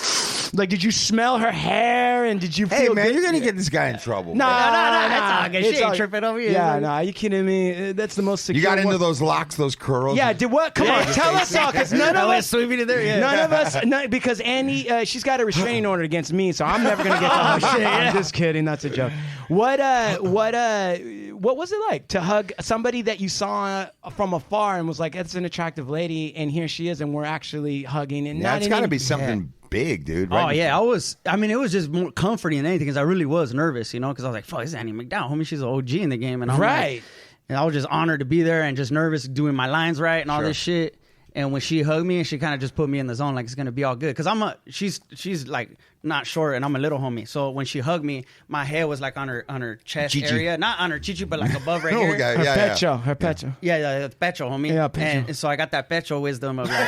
did you smell her hair and did you feel Hey, man, good? you're going to get this guy in trouble. No, it's all good. She It's ain't all- tripping over you. Yeah, no, are you kidding me? That's the most secure You got into one. those locks, those curls. Yeah, did what? Come on, tell us all, because none of us, sweeping it there. Yeah. none of us, because Andie, she's got a restraining order against me, so I'm never gonna get to hug. I'm just kidding. That's a joke. What was it like to hug somebody that you saw from afar and was like, "That's an attractive lady," and here she is, and we're actually hugging? And That's got to be something big, dude. Right? Oh yeah, it was just more comforting than anything because I really was nervous, because I was like, "Fuck, this is Andie MacDowell, homie. She's an OG in the game," and I'm Right. like, and I was just honored to be there and just nervous doing my lines right and all this shit. And when she hugged me, and she kind of just put me in the zone, like it's gonna be all good. Cause she's like not short, and I'm a little homie. So when she hugged me, my head was like on her chest Chichi. area, not on her chichi, but like above right Oh, here. okay. Her Yeah. pecho, her pecho. Yeah, pecho, homie. Yeah, pecho. And so I got that pecho wisdom of like,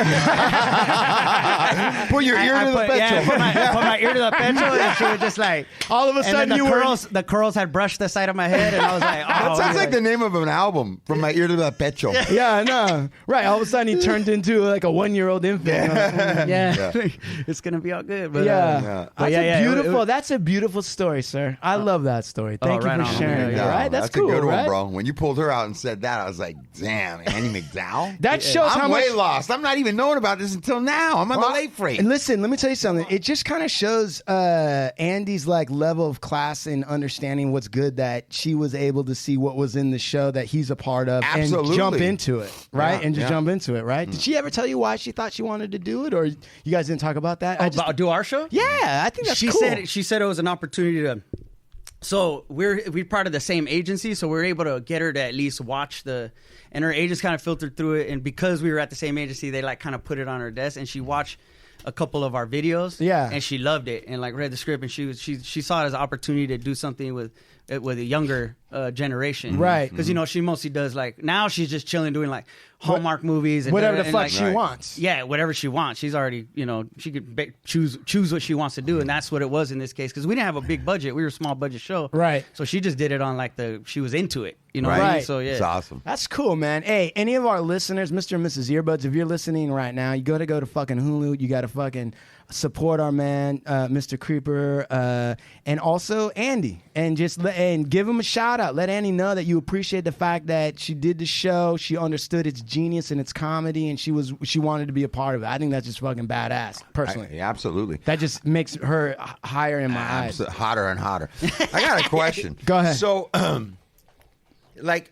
Put your ear to the pecho. Yeah, put my ear to the pecho, and she was just like, All of a and then sudden, the curls had brushed the side of my head, and I was like, oh, That sounds like the name of an album, From My Ear to the Pecho. Yeah, I know. Right. All of a sudden, he turned into like a 1-year-old infant. yeah, it's gonna be all good. But Yeah. But That's beautiful. That's a beautiful story, sir. I love that story. Thank you right for on. sharing. Yeah, it, right? That's cool, a good right? one, bro. When you pulled her out and said that, I was like, damn, Andie MacDowell? That shows how I'm much. way lost. I'm not even knowing about this until now. I'm on the late freight. And listen, let me tell you something. It just kind of shows Andie's like level of class and understanding what's good, that she was able to see what was in the show that he's a part of Absolutely. and jump into it, right? Yeah, and just yeah. jump into it, right? Did she ever tell you why she thought she wanted to do it, or you guys didn't talk about that? about do our show? Yeah, I think that's she cool. said it was an opportunity to. So we're part of the same agency, so we're able to get her to at least watch and her agents kind of filtered through it, and because we were at the same agency, they like kind of put it on her desk, and she watched a couple of our videos, Yeah. and she loved it, and like read the script, and she saw it as an opportunity to do something with a younger generation, Right. Because she mostly does like now she's just chilling doing like Hallmark movies and Whatever the and, fuck like, she wants. yeah, whatever she wants. She's already, she could choose what she wants to do, and that's what it was in this case. Because we didn't have a big budget, we were a small budget show, Right. So she just did it on like she was into it, Right. what I mean? Right. So yeah, It's awesome. That's cool, man. Hey, any of our listeners, Mr. and Mrs. Earbuds, if you're listening right now, you gotta go to fucking Hulu. You gotta fucking support our man, Mr. Creeper, and also Andie, and and give him a shout out. Let Andie know that you appreciate the fact that she did the show, she understood its genius and its comedy, and she wanted to be a part of it. I think that's just fucking badass, personally. Yeah, absolutely. That just makes her higher in my eyes. Hotter and hotter. I got a question. Go ahead. So,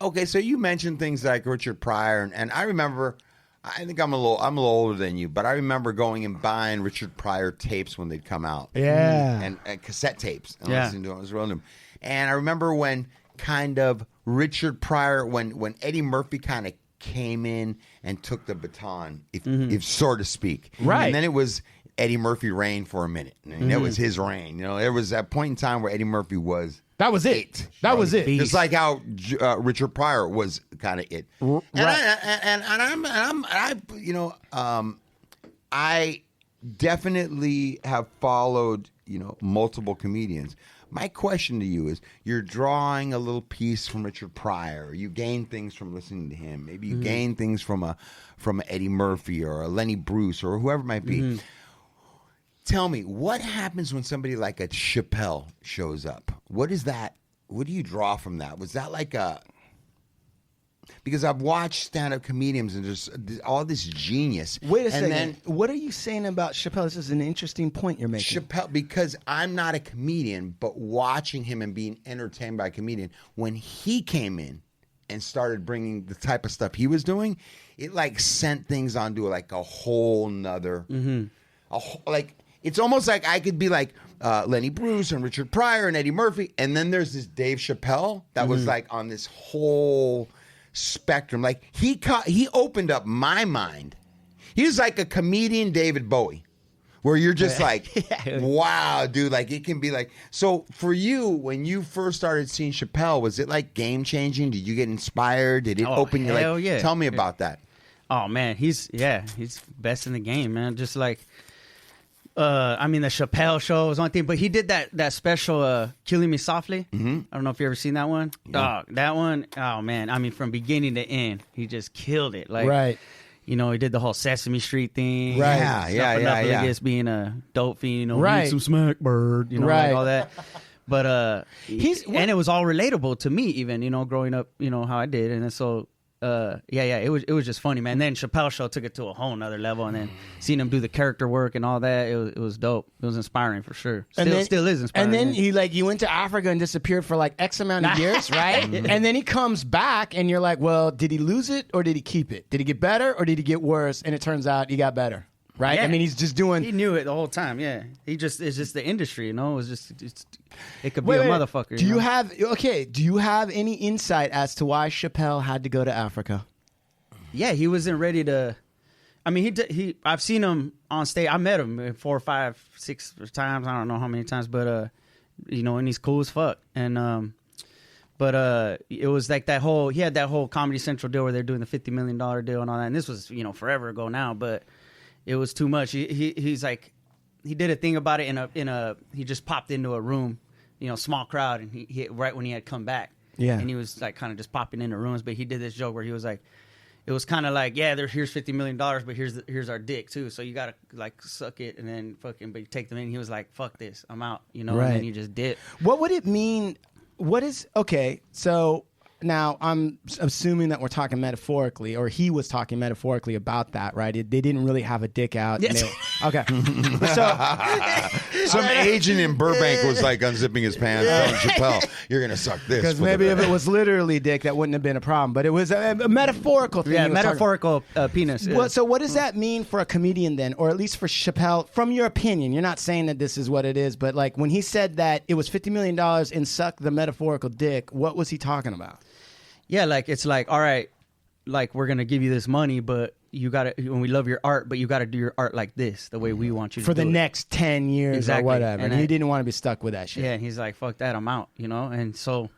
okay, so you mentioned things like Richard Pryor, and I remember. I think I'm a little older than you, but I remember going and buying Richard Pryor tapes when they'd come out. Yeah. And cassette tapes. And Yeah. listening to them. I was rolling them. And I remember when kind of Richard Pryor, when Eddie Murphy kind of came in and took the baton, if so to speak. Right. And then it was Eddie Murphy reign for a minute. And that was his reign. There was that point in time where Eddie Murphy was That was it. That was it. just like how Richard Pryor was kind of it. I definitely have followed, multiple comedians. My question to you is, you're drawing a little piece from Richard Pryor. You gain things from listening to him. Maybe you gain things from a Eddie Murphy or a Lenny Bruce or whoever it might be. Tell me, what happens when somebody like a Chappelle shows up? What is that? What do you draw from that? Was that like a because I've watched stand-up comedians and there's all this genius. Wait a and second. Then What are you saying about Chappelle? This is an interesting point you're making. Chappelle, because I'm not a comedian, but watching him and being entertained by a comedian, when he came in and started bringing the type of stuff he was doing, it like sent things onto like a whole nother, like it's almost like I could be like Lenny Bruce and Richard Pryor and Eddie Murphy, and then there's this Dave Chappelle that was like on this whole spectrum. Like he opened up my mind. He was like a comedian David Bowie, where you're just like, wow, dude, like it can be like. So for you, when you first started seeing Chappelle, was it like game changing? Did you get inspired? Did it open you? Hell Like, yeah. Tell me about that. Oh man, he's best in the game, man. Just like, I mean, the Chappelle show was one thing, but he did that special, "Killing Me Softly." Mm-hmm. I don't know if you ever seen that one. Dog, that one. Oh man, I mean, from beginning to end, he just killed it. Like, Right. You know, he did the whole Sesame Street thing. Right. Yeah. Just being a dope fiend, you know, Right. eat some smack bird, you know, Right. like all that. But and it was all relatable to me, even, you know, growing up, you know, how I did, and so. It was just funny, man. And then Chappelle show took it to a whole nother level, and then seeing him do the character work and all that, it was dope. It was inspiring for sure. Still is inspiring. And then he went to Africa and disappeared for like X amount of years, right? And then he comes back, and you're like, well, did he lose it or did he keep it? Did he get better or did he get worse? And it turns out he got better, right? Yeah. I mean, he's just doing. He knew it the whole time. Yeah, it's just the industry, you know. It could be a motherfucker. Do you know? Do you have any insight as to why Chappelle had to go to Africa? Yeah, he wasn't ready to. I mean, he. I've seen him on stage. I met him 4, 5, 6 times. I don't know how many times, but you know, and he's cool as fuck. And but it was like that whole. He had that whole Comedy Central deal where they're doing the $50 million deal and all that. And this was, you know, forever ago now, but it was too much. He's like, he did a thing about it he just popped into a room, you know, small crowd, and he right when he had come back. Yeah. And he was like kind of just popping into rooms, but he did this joke where he was like, it was kind of like, yeah, here's $50 million, but here's our dick too. So you gotta like suck it and then fucking, but you take them in. He was like, fuck this, I'm out, you know. Right. And then he just did. What would it mean? Okay, so now I'm assuming that we're talking metaphorically, or he was talking metaphorically about that, right? They didn't really have a dick out. Yes. Okay. Some agent in Burbank was like unzipping his pants, telling Chappelle, "You're gonna suck this." Because maybe if it was literally dick, that wouldn't have been a problem. But it was a metaphorical thing. Yeah, he was talking metaphorical penis. Yeah. So what does that mean for a comedian then, or at least for Chappelle, from your opinion? You're not saying that this is what it is, but like when he said that it was $50 million and suck the metaphorical dick, what was he talking about? Yeah, like it's like, all right, like we're gonna give you this money, but you gotta, when we love your art, but you gotta do your art like this, the way we want you to For the do it. next 10 years Exactly. or whatever. And And he didn't want to be stuck with that shit. Yeah, and he's like, fuck that, I'm out, you know. And so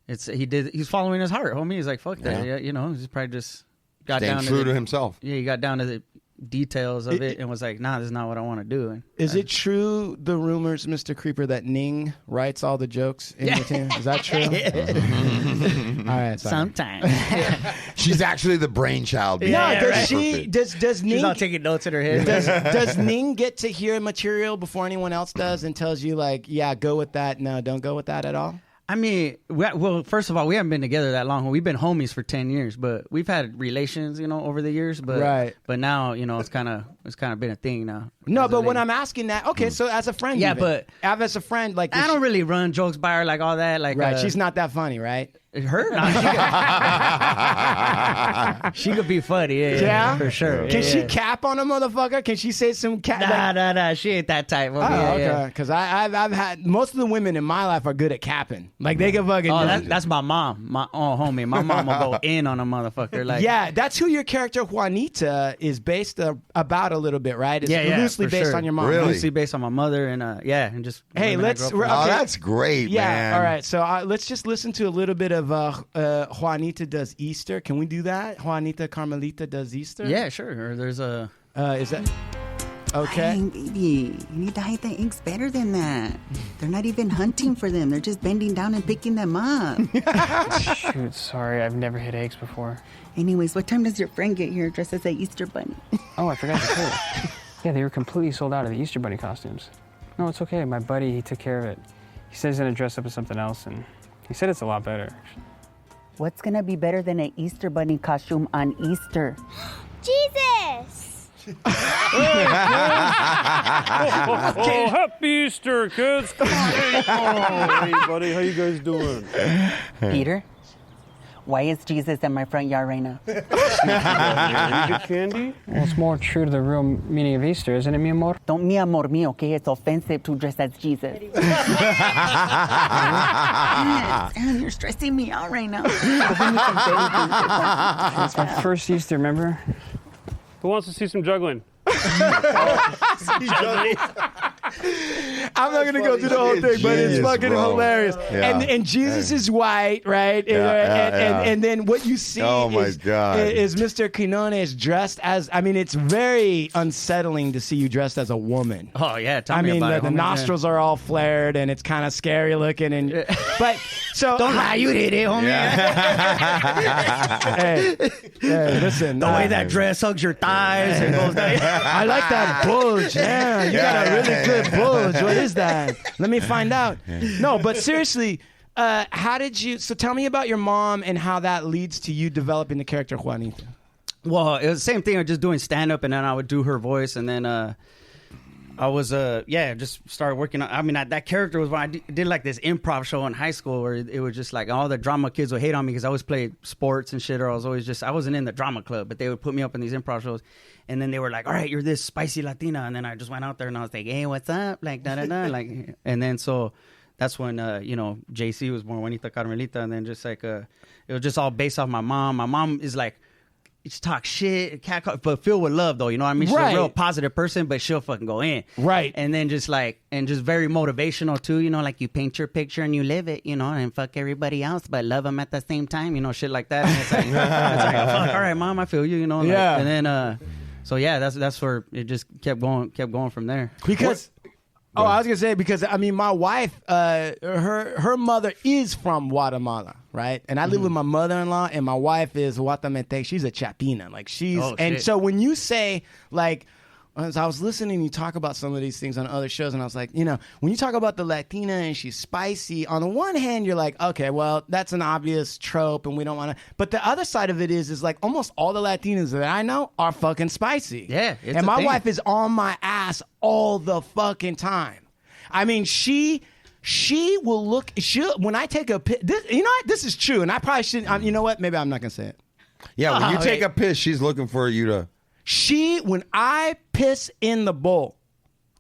he's following his heart, homie. He's like, fuck that, yeah, you know. He's probably just got Staying down true to to himself. Yeah, he got down to the details of it and was like, nah, this is not what I want to do. And Is it true, the rumors, Mr. Creeper, that Ning writes all the jokes in your team? Is that true? All right, sorry. sometimes She's actually the brainchild. No, behind does Creeper Fit. does Ning she's all taking notes in her head. does Ning get to hear material before anyone else does and tells you like, yeah, go with that, no, don't go with that at all? I mean, well, first of all, we haven't been together that long. We've been homies for 10 years, but we've had relations, you know, over the years. But Right. But now, you know, it's kind of been a thing now. No, As a but when lady. I'm asking that, okay, so as a friend, Yeah, even, but- as a friend, like I don't really run jokes by her like all that. Like, right, she's not that funny, right? her. She could be funny, yeah, for sure. Can yeah, she yeah. cap on a motherfucker? Can she say some cap? Nah, she ain't that type. Oh, okay. Because I've had most of the women in my life are good at capping. Like they can fucking. Oh, that's my mom. Homie, my mom will go in on a motherfucker. Like, yeah, that's who your character Juanita is based about a little bit, right? It's loosely for based sure. on your mom. Really? Loosely based on my mother, and and just Hey, women I let's- grew up with. Oh, Okay. that's great, Yeah. man. All right. So let's just listen to a little bit of Juanita Does Easter. Can we do that? Juanita Carmelita Does Easter. Yeah, sure. Or there's a. Is that okay? Dang, baby, you need to hide the eggs better than that. They're not even hunting for them. They're just bending down and picking them up. Shoot, sorry, I've never hit eggs before. Anyways, what time does your friend get here dressed as a Easter bunny? Oh, I forgot to say. Yeah, they were completely sold out of the Easter Bunny costumes. No, it's okay. My buddy, he took care of it. He said he's going to dress up as something else, and he said it's a lot better. What's gonna be better than an Easter bunny costume on Easter? Jesus! Oh, happy Easter, kids! Come on, hey buddy, how you guys doing? Peter, why is Jesus in my front yard right now? You get candy? Well, it's more true to the real meaning of Easter, isn't it, mi amor? Don't mi amor mío, okay? It's offensive to dress as Jesus. Damn, you're stressing me out right now. It's my first Easter, remember? Who wants to see some juggling? I'm not gonna go through the whole thing, but it's fucking hilarious. Yeah. And Jesus is white, right? And then what you see is Mr. Quinones dressed as. I mean, it's very unsettling to see you dressed as a woman. Oh yeah, tell I me mean, about the it, homie. nostrils are all flared, and it's kind of scary looking. And but so Don't lie, you did it, homie. hey, listen, The way that dress hugs your thighs and goes down. I like that bulge. Yeah, you got a really good bulge. What is that? Let me find out. No, but seriously, how did you? So tell me about your mom and how that leads to you developing the character Juanita. Well, it was the same thing. I was just doing stand up, and then I would do her voice, and then I was just started working on. I mean, that character was when I did like this improv show in high school where it was just like all the drama kids would hate on me because I always played sports and shit, or I wasn't in the drama club, but they would put me up in these improv shows. And then they were like, all right, you're this spicy Latina. And then I just went out there and I was like, hey, what's up? Like, da-da-da. Like, and then so that's when, JC was born, Juanita Carmelita. And then just like, it was just all based off my mom. My mom is like, she talks shit, but filled with love, though. You know what I mean? She's a real positive person, but she'll fucking go in. Right. And then just very motivational, too. You know, like you paint your picture and you live it, you know, and fuck everybody else, but love them at the same time, you know, shit like that. And it's like, fuck, all right, mom, I feel you, you know. Like, yeah. And then, so yeah, that's where it just kept going from there. Because I was gonna say because I mean my wife, her mother is from Guatemala, right? And I live with my mother-in-law, and my wife is Guatemalteca. She's a Chapina, like she's. And so when you say like. As I was listening, you talk about some of these things on other shows, and I was like, you know, when you talk about the Latina and she's spicy, on the one hand, you're like, okay, well, that's an obvious trope, and we don't want to. But the other side of it is like almost all the Latinas that I know are fucking spicy. Yeah, it's and my thing. wife is on my ass all the fucking time. I mean, she will look. When I take a piss, you know what? This is true, and I probably shouldn't. You know what? Maybe I'm not gonna say it. Yeah, when you take a piss, she's looking for you to. When I piss in the bowl,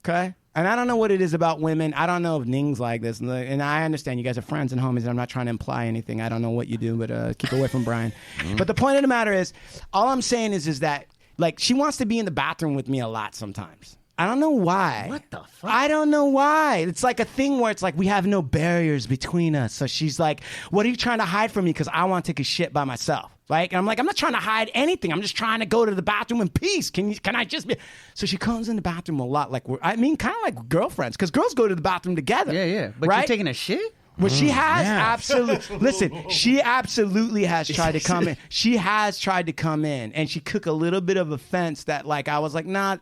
okay? And I don't know what it is about women. I don't know if Ning's like this. And I understand you guys are friends and homies, and I'm not trying to imply anything. I don't know what you do, but keep away from Brian. But the point of the matter is, all I'm saying is that, like, she wants to be in the bathroom with me a lot sometimes. I don't know why. What the fuck? I don't know why. It's like a thing where it's like we have no barriers between us. So she's like, what are you trying to hide from me? Because I want to take a shit by myself. Right? And I'm like, I'm not trying to hide anything. I'm just trying to go to the bathroom in peace. Can I just be? So she comes in the bathroom a lot. Like kind of like girlfriends. Because girls go to the bathroom together. Yeah. But right? you're taking a shit? Well, she has absolutely. Listen, she absolutely has tried to come in. She has tried to come in, and she took a little bit of offense that, like, I was like, nah,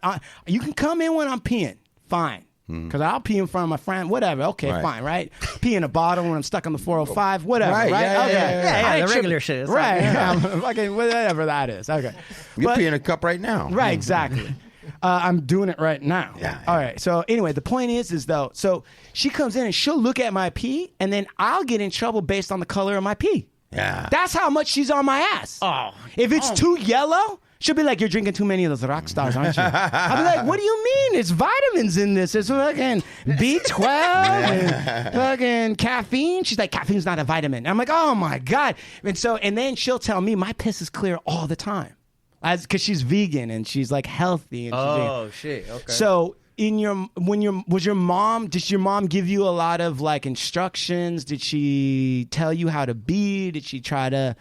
you can come in when I'm peeing, fine, because I'll pee in front of my friend, whatever. Okay, fine, right? Pee in a bottle when I'm stuck on the 405, whatever, right? Yeah, the regular shit, right? Okay, whatever that is. Okay, You're peeing a cup right now, right? Exactly. I'm doing it right now. Yeah. All right. So anyway, the point is though, so she comes in and she'll look at my pee, and then I'll get in trouble based on the color of my pee. Yeah. That's how much she's on my ass. Oh. If it's too yellow, she'll be like, "You're drinking too many of those rock stars, aren't you?" I'll be like, "What do you mean? It's vitamins in this. It's fucking B12 and fucking caffeine." She's like, "Caffeine's not a vitamin." I'm like, "Oh my God." And then she'll tell me my piss is clear all the time. Because she's vegan and she's like healthy. And shit. Okay. So did your mom give you a lot of like instructions? Did she tell you how to be? Did she try to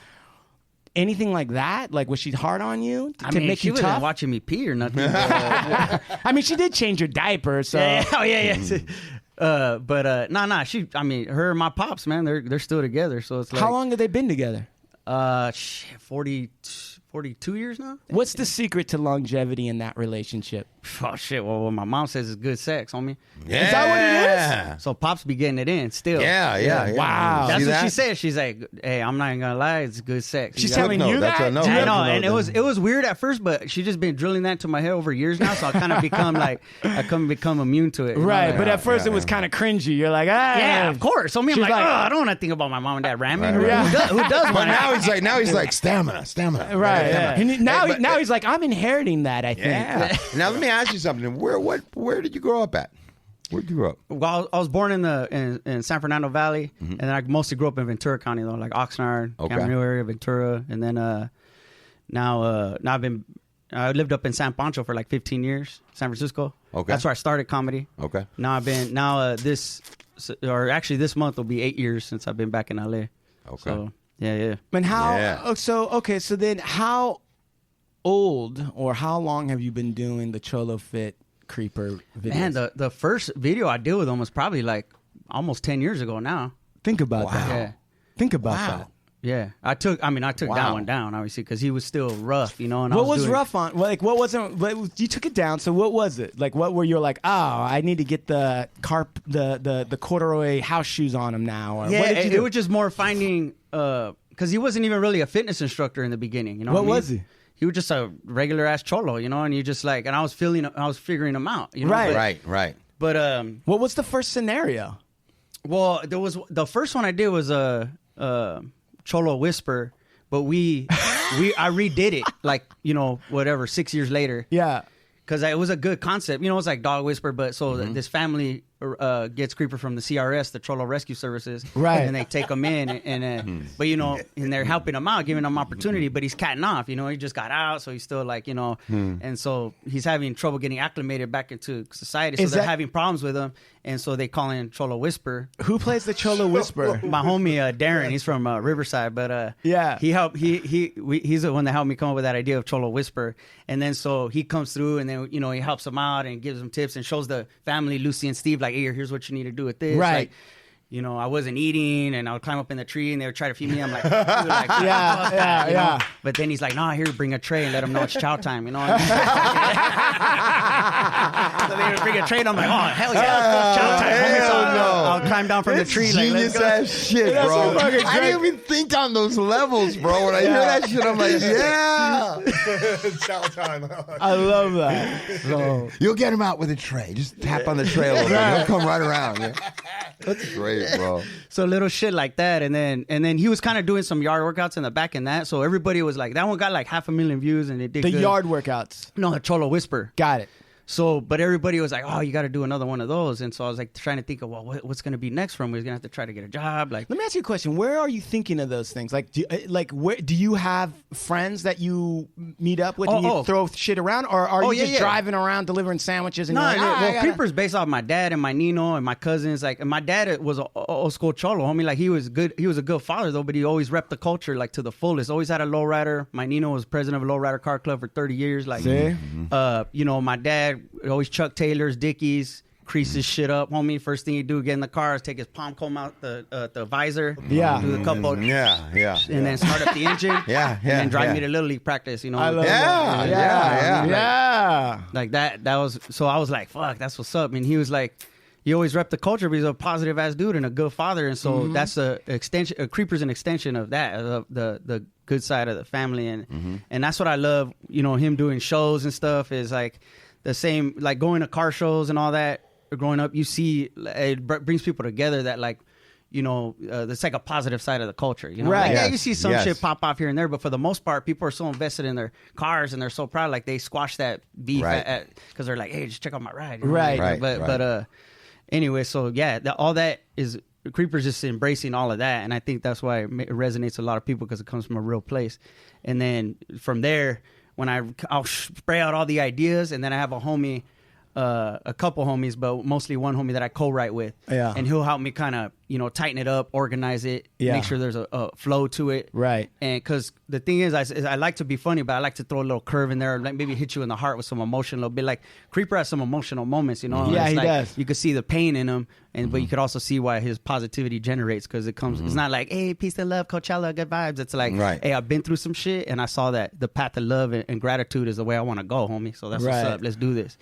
anything like that? Like, was she hard on you to make she you wasn't tough? watching me pee or nothing. I mean, she did change your diaper, so Yeah. Her and my pops, man, they're still together. So it's like, how long have they been together? 42 years now. What's the secret to longevity in that relationship? Oh shit! Well, what my mom says is good sex, homie. Yeah. Is that what it is? So Pops be getting it in still. Yeah. Wow. That's See what that? she said. She's like, "Hey, I'm not even gonna lie, it's good sex." She's You gotta- telling No, you that's that? a no. Do you I That's know, a no and then. it was weird at first, but she's just been drilling that to my head over years now. So I kind of become become immune to it. you know, Right, like- but at first it was kind of cringy. You're like, ah. yeah, of course. So me, I'm She's like, like- oh, I don't want to think about my mom and dad ramming. Right, right. Yeah. Who does But want now he's like stamina. Right. Yeah. And now, But- now he's like, I'm inheriting that, I think. Yeah. Now let me ask you something. Where did you grow up at? Where did you grow up? Well, I was born in San Fernando Valley, and then I mostly grew up in Ventura County, though, like Oxnard, Okay. Camarillo area, Ventura, and then now I lived up in San Pancho for like 15 years, San Francisco. Okay. That's where I started comedy. Okay. Now this month will be 8 years since I've been back in LA. Okay. So yeah. And how? Yeah. Oh, so then how old or how long have you been doing the Cholofit Creeper videos? Man, the first video I did with him was probably like almost 10 years ago now. Think about that. Yeah. Think about that. Yeah, I took that Wow. one down obviously because he was still rough, you know. And I What was doing- rough on? Like, what wasn't? You took it down. So what was it? Like, what were you like? Oh, I need to get the corduroy house shoes on him now. Or Yeah, what did you it do? was just more finding because he wasn't even really a fitness instructor in the beginning. You know What I mean? was he? He was just a regular ass cholo, you know. And you just like, and I was figuring him out, you know. Right. Right. But What was the first scenario? well, there was the first one I did was a Cholo Whisper, but I redid it like, you know, whatever 6 years later. Yeah. Because it was a good concept. You know, it's like Dog Whisper, but so this family gets Creeper from the CRS, the Cholo Rescue Services. Right. And they take him in. But, you know, and they're helping him out, giving him opportunity, but he's catting off. You know, he just got out, so he's still like, you know. And so he's having trouble getting acclimated back into society. So Is they're that- having problems with him. And so they call in Cholo Whisper. Who plays the Cholo Whisper? My homie Darren, he's from Riverside, but Yeah. he helped. He's the one that helped me come up with that idea of Cholo Whisper, and then so he comes through, and then you know he helps them out and gives them tips and shows the family Lucy and Steve like, hey, here's what you need to do with this. Right. Like, you know, I wasn't eating, and I would climb up in the tree, and they would try to feed me. I'm like, dude, like Yeah, fuck yeah, that, you know? yeah. But then he's like, no, here, bring a tray and let them know it's chow time. You know. So they would bring a tray, and I'm like, oh hell yeah, chow time. homie. So hell no. I'll climb down from the tree. Like, let's Genius go. ass shit, That's bro. so fucking I didn't even think on those levels, bro. When I hear that shit, I'm like, yeah. Chow time. I love that. So, You'll get him out with a tray. Just tap on the tray a little bit. He'll come right around. Yeah. That's great, bro. So little shit like that, and then he was kind of doing some yard workouts in the back and that. So everybody was like, that one got like 500,000 views, and it did the good. yard workouts. No, the Cholo Whisper. Got it. So, but everybody was like, oh, you got to do another one of those. And so I was like trying to think of, well, what's going to be next for him? We're going to have to try to get a job. Like, Let me ask you a question. Where are you thinking of those things? Like, where do you have friends that you meet up with and you throw shit around, or are you just driving around delivering sandwiches? And no, you're like, well, Creeper's based off my dad and my Nino and my cousins. Like, and my dad was a old school cholo, homie. Like, he was good. He was a good father though, but he always repped the culture like to the fullest. Always had a lowrider. My Nino was president of a lowrider car club for 30 years. Like, you know, my dad always Chuck Taylor's, Dickies, creases shit up, homie. First thing you do, get in the car, is take his palm comb out the visor. Yeah. Do a couple. Yeah. And then start up the engine. Yeah. And then drive me to Little League practice, you know. I love Yeah. that. Yeah. Like that was, so I was like, fuck, that's what's up. And he was like, he always repped the culture, but he's a positive ass dude and a good father. And so that's a extension, a Creeper's an extension of that, of the good side of the family. And that's what I love, you know, him doing shows and stuff is like the same, like going to car shows and all that. Growing up, you see, it brings people together that like, you know, it's like a positive side of the culture, you know? Right. Like, yeah, Yes. you see some Yes. shit pop off here and there, but for the most part, people are so invested in their cars and they're so proud, like they squash that beef Right. because they're like, hey, just check out my ride. you know? Right. Right. But anyway, so yeah, all that is Creeper's just embracing all of that, and I think that's why it resonates with a lot of people because it comes from a real place. And then from there, when I'll spray out all the ideas, and then I have a homie, a couple homies, but mostly one homie that I co-write with. Yeah. And he'll help me kind of, tighten it up, organize it, make sure there's a flow to it. Right. And because the thing is, I like to be funny, but I like to throw a little curve in there, like maybe hit you in the heart with some emotion a little bit. Like Creeper has some emotional moments, Yeah, It's he like, does. You could see the pain in him, but you could also see why his positivity generates, because it comes. It's not like, hey, peace and love, Coachella, good vibes. It's like, hey, I've been through some shit, and I saw that the path of love and gratitude is the way I want to go, homie. So that's what's up. Let's do this.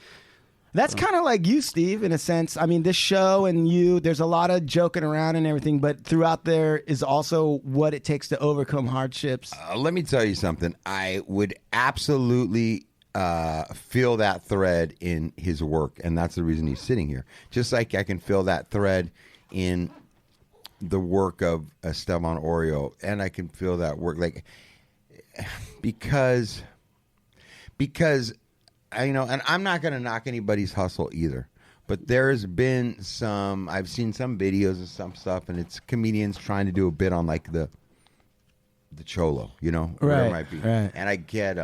That's kind of like you, Steve, in a sense. I mean, this show and you, there's a lot of joking around and everything, but throughout there is also what it takes to overcome hardships. Let me tell you something. I would absolutely feel that thread in his work, and that's the reason he's sitting here. Just like I can feel that thread in the work of Esteban Oreo, and I can feel that work, like, because and I'm not going to knock anybody's hustle either, but there's been I've seen some videos and some stuff, and it's comedians trying to do a bit on like the cholo, whatever it might be. Right. And I get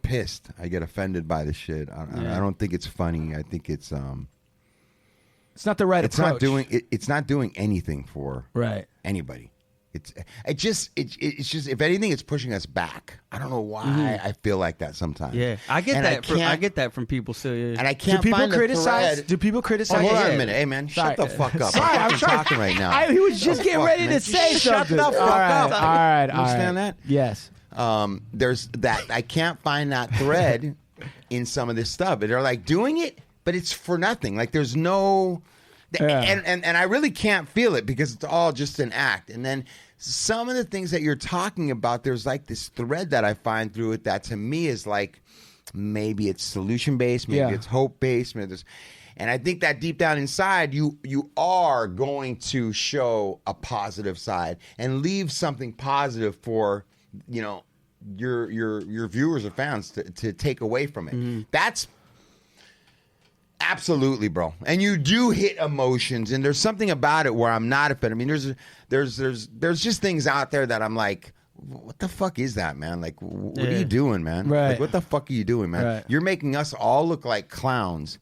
pissed. I get offended by the shit. I don't think it's funny. I think it's not the right approach. It's not doing anything for anybody. It's just if anything, it's pushing us back. I don't know why I feel like that sometimes. Yeah, I get that from people still. Yeah. And I can't Do people find criticize? the thread. Do people criticize? Hold on a minute, hey man, shut the fuck up. Sorry, I'm talking right now. He was just getting ready to say something. Shut the fuck up. All right. You understand that? Yes. There's that. I can't find that thread in some of this stuff. They're like doing it, but it's for nothing. Like there's no. And I really can't feel it because it's all just an act. And then some of the things that you're talking about, there's like this thread that I find through it that to me is like maybe it's solution based, maybe it's hope based, and I think that deep down inside you are going to show a positive side and leave something positive for your viewers or fans to take away from it. That's absolutely, bro. And you do hit emotions, and there's something about it where I'm not offended. I mean, there's just things out there that I'm like, what the fuck is that, man? Like, what are you doing, man? Right. Like, what the fuck are you doing, man? Right. You're making us all look like clowns.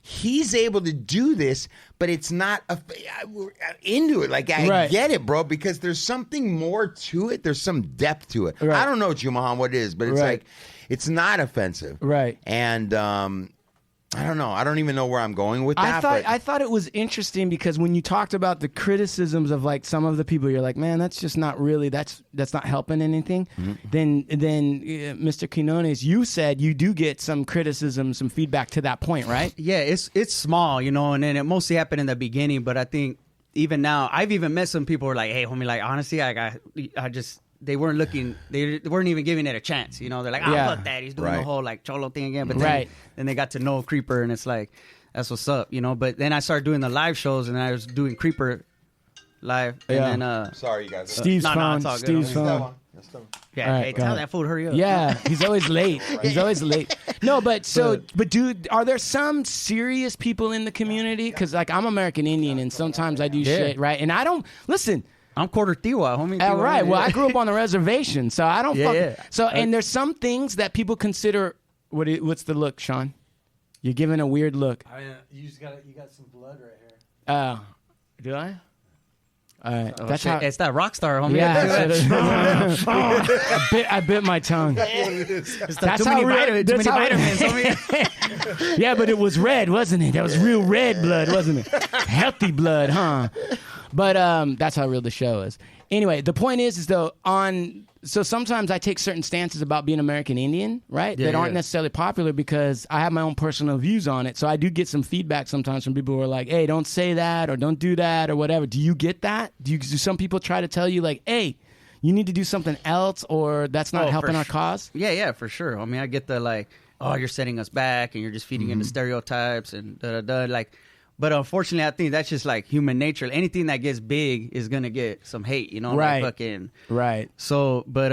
He's able to do this, but it's not into it. Like, I get it, bro, because there's something more to it. There's some depth to it. Right. I don't know, Chumahan, what it is, but it's like, it's not offensive. Right. And, I don't know. I don't even know where I'm going with that. I thought it was interesting because when you talked about the criticisms of like some of the people, you're like, man, that's just not really that's not helping anything. Then Mr. Quinones, you said you do get some criticism, some feedback to that point, right? Yeah, it's small, and then it mostly happened in the beginning. But I think even now, I've even met some people who are like, hey, homie, like honestly, I just. They weren't even giving it a chance, They're like, fuck that, he's doing the whole like cholo thing again. But then they got to know Creeper, and it's like, that's what's up, But then I started doing the live shows, and I was doing Creeper live, and then sorry, you guys. Steve's phone. Steve's phone. Yeah, hey, tell that fool to hurry up. Yeah, he's always late. No, but dude, are there some serious people in the community? Because like I'm American Indian, and sometimes I do shit, right? And I don't listen. I'm quarter Tiwa, homie. All right. Well, I grew up on the reservation, so I don't. So, and there's some things that people consider. What's the look, Sean? You're giving a weird look. You got some blood right here. Oh, do I? All right. That's how. It's that rock star, homie. Yeah. I bit my tongue. That's too many vitamins, homie. Yeah, but it was red, wasn't it? That was real red blood, wasn't it? Healthy blood, huh? But that's how real the show is. Anyway, the point is though, so sometimes I take certain stances about being American Indian, right? That aren't necessarily popular because I have my own personal views on it. So I do get some feedback sometimes from people who are like, hey, don't say that or don't do that or whatever. Do you get that? Do some people try to tell you like, hey, you need to do something else or that's not helping our cause? Yeah, for sure. I mean, I get the like, oh, you're setting us back and you're just feeding into stereotypes and da-da-da. Like, but unfortunately, I think that's just like human nature. Anything that gets big is gonna get some hate, Right. Like fucking. Right. So, but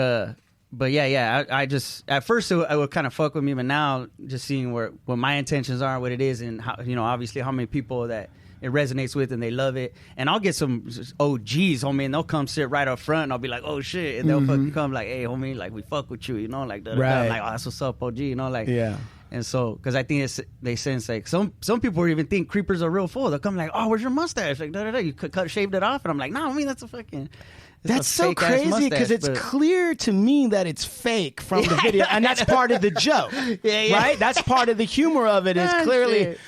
yeah. I just at first it would kind of fuck with me, but now just seeing what my intentions are, what it is, and how obviously how many people that it resonates with and they love it. And I'll get some OGs, homie, and they'll come sit right up front, and I'll be like, oh shit, and they'll fucking come like, hey, homie, like we fuck with you, like right. like oh, that's what's up, OG, like yeah. And so, because I think they sense like some people even think creepers are real full. They'll come like, "Oh, where's your mustache?" Like, you shaved it off, and I'm like, "No, I mean that's a fucking." That's so crazy because it's clear to me that it's fake from the video, and that's part of the joke, right? That's part of the humor of it. Is clearly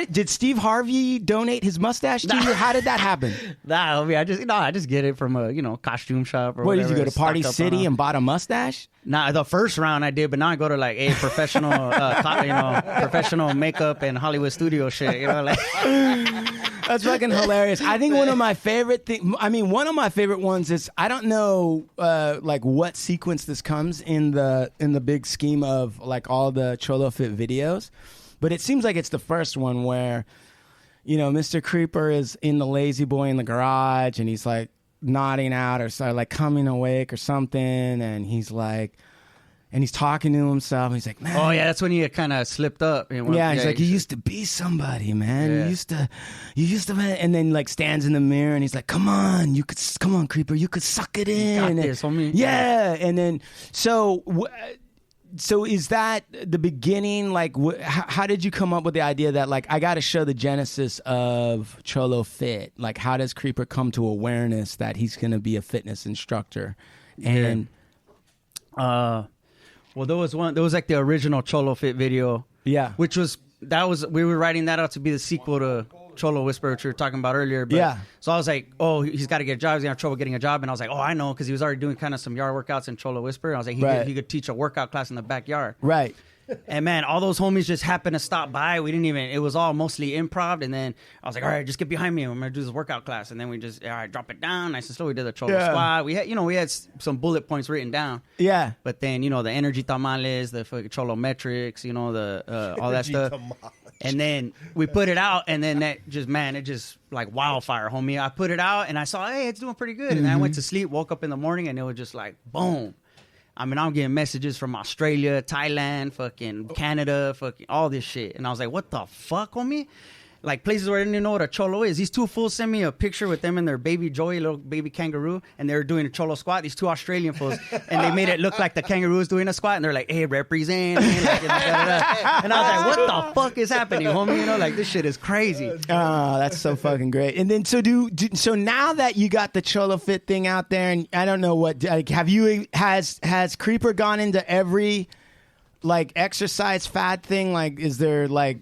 did Steve Harvey donate his mustache to you? How did that happen? Nah, I mean, I just get it from a costume shop or What whatever. did you go to Party City and bought a mustache? Nah, the first round I did, but now I go to like a professional, professional makeup and Hollywood studio shit. You know, like. That's fucking hilarious. I think one of my favorite one of my favorite ones is, I don't know like what sequence this comes in the big scheme of like all the Cholofit videos, but it seems like it's the first one where, Mr. Creeper is in the lazy boy in the garage and he's like nodding out or like coming awake or something, and he's like. And he's talking to himself. He's like, man. Oh, yeah, that's when he kind of slipped up. He's like, you used to be somebody, man. Yeah. You used to, and then like stands in the mirror and he's like, come on, Creeper, you could suck it in. You got this, homie. Yeah, and then so is that the beginning? Like, how did you come up with the idea that like I got to show the genesis of Cholofit? Like, how does Creeper come to awareness that he's going to be a fitness instructor? And well, there was like the original Cholofit video. Yeah. We were writing that out to be the sequel to Cholo Whisperer, which we were talking about earlier. But, yeah. So I was like, oh, he's got to get a job. He's going to have trouble getting a job. And I was like, oh, I know, because he was already doing kind of some yard workouts in Cholo Whisperer. I was like, he could teach a workout class in the backyard. Right. And man, all those homies just happened to stop by. It was all mostly improv. And then I was like, all right, just get behind me. I'm going to do this workout class. And then we just, all right, drop it down. Nice and slow. We did the Cholo squat. We had some bullet points written down. Yeah. But then, the energy tamales, the fucking Cholo metrics, the all that stuff. And then we put it out, and then it just like wildfire, homie. I put it out, and I saw, hey, it's doing pretty good. And I went to sleep, woke up in the morning, and it was just like, boom. I mean, I'm getting messages from Australia, Thailand, fucking Canada, fucking all this shit. And I was like, what the fuck, homie? Like places where I didn't even know what a cholo is. These two fools sent me a picture with them and their baby Joey, little baby kangaroo, and they were doing a cholo squat. These two Australian fools, and they made it look like the kangaroo was doing a squat, and they're like, "Hey, represent." And I was like, "What the fuck is happening, homie? Like this shit is crazy." Oh, that's so fucking great. And then so now that you got the Cholofit thing out there, and I don't know what has Creeper gone into every like exercise fad thing? Like, is there like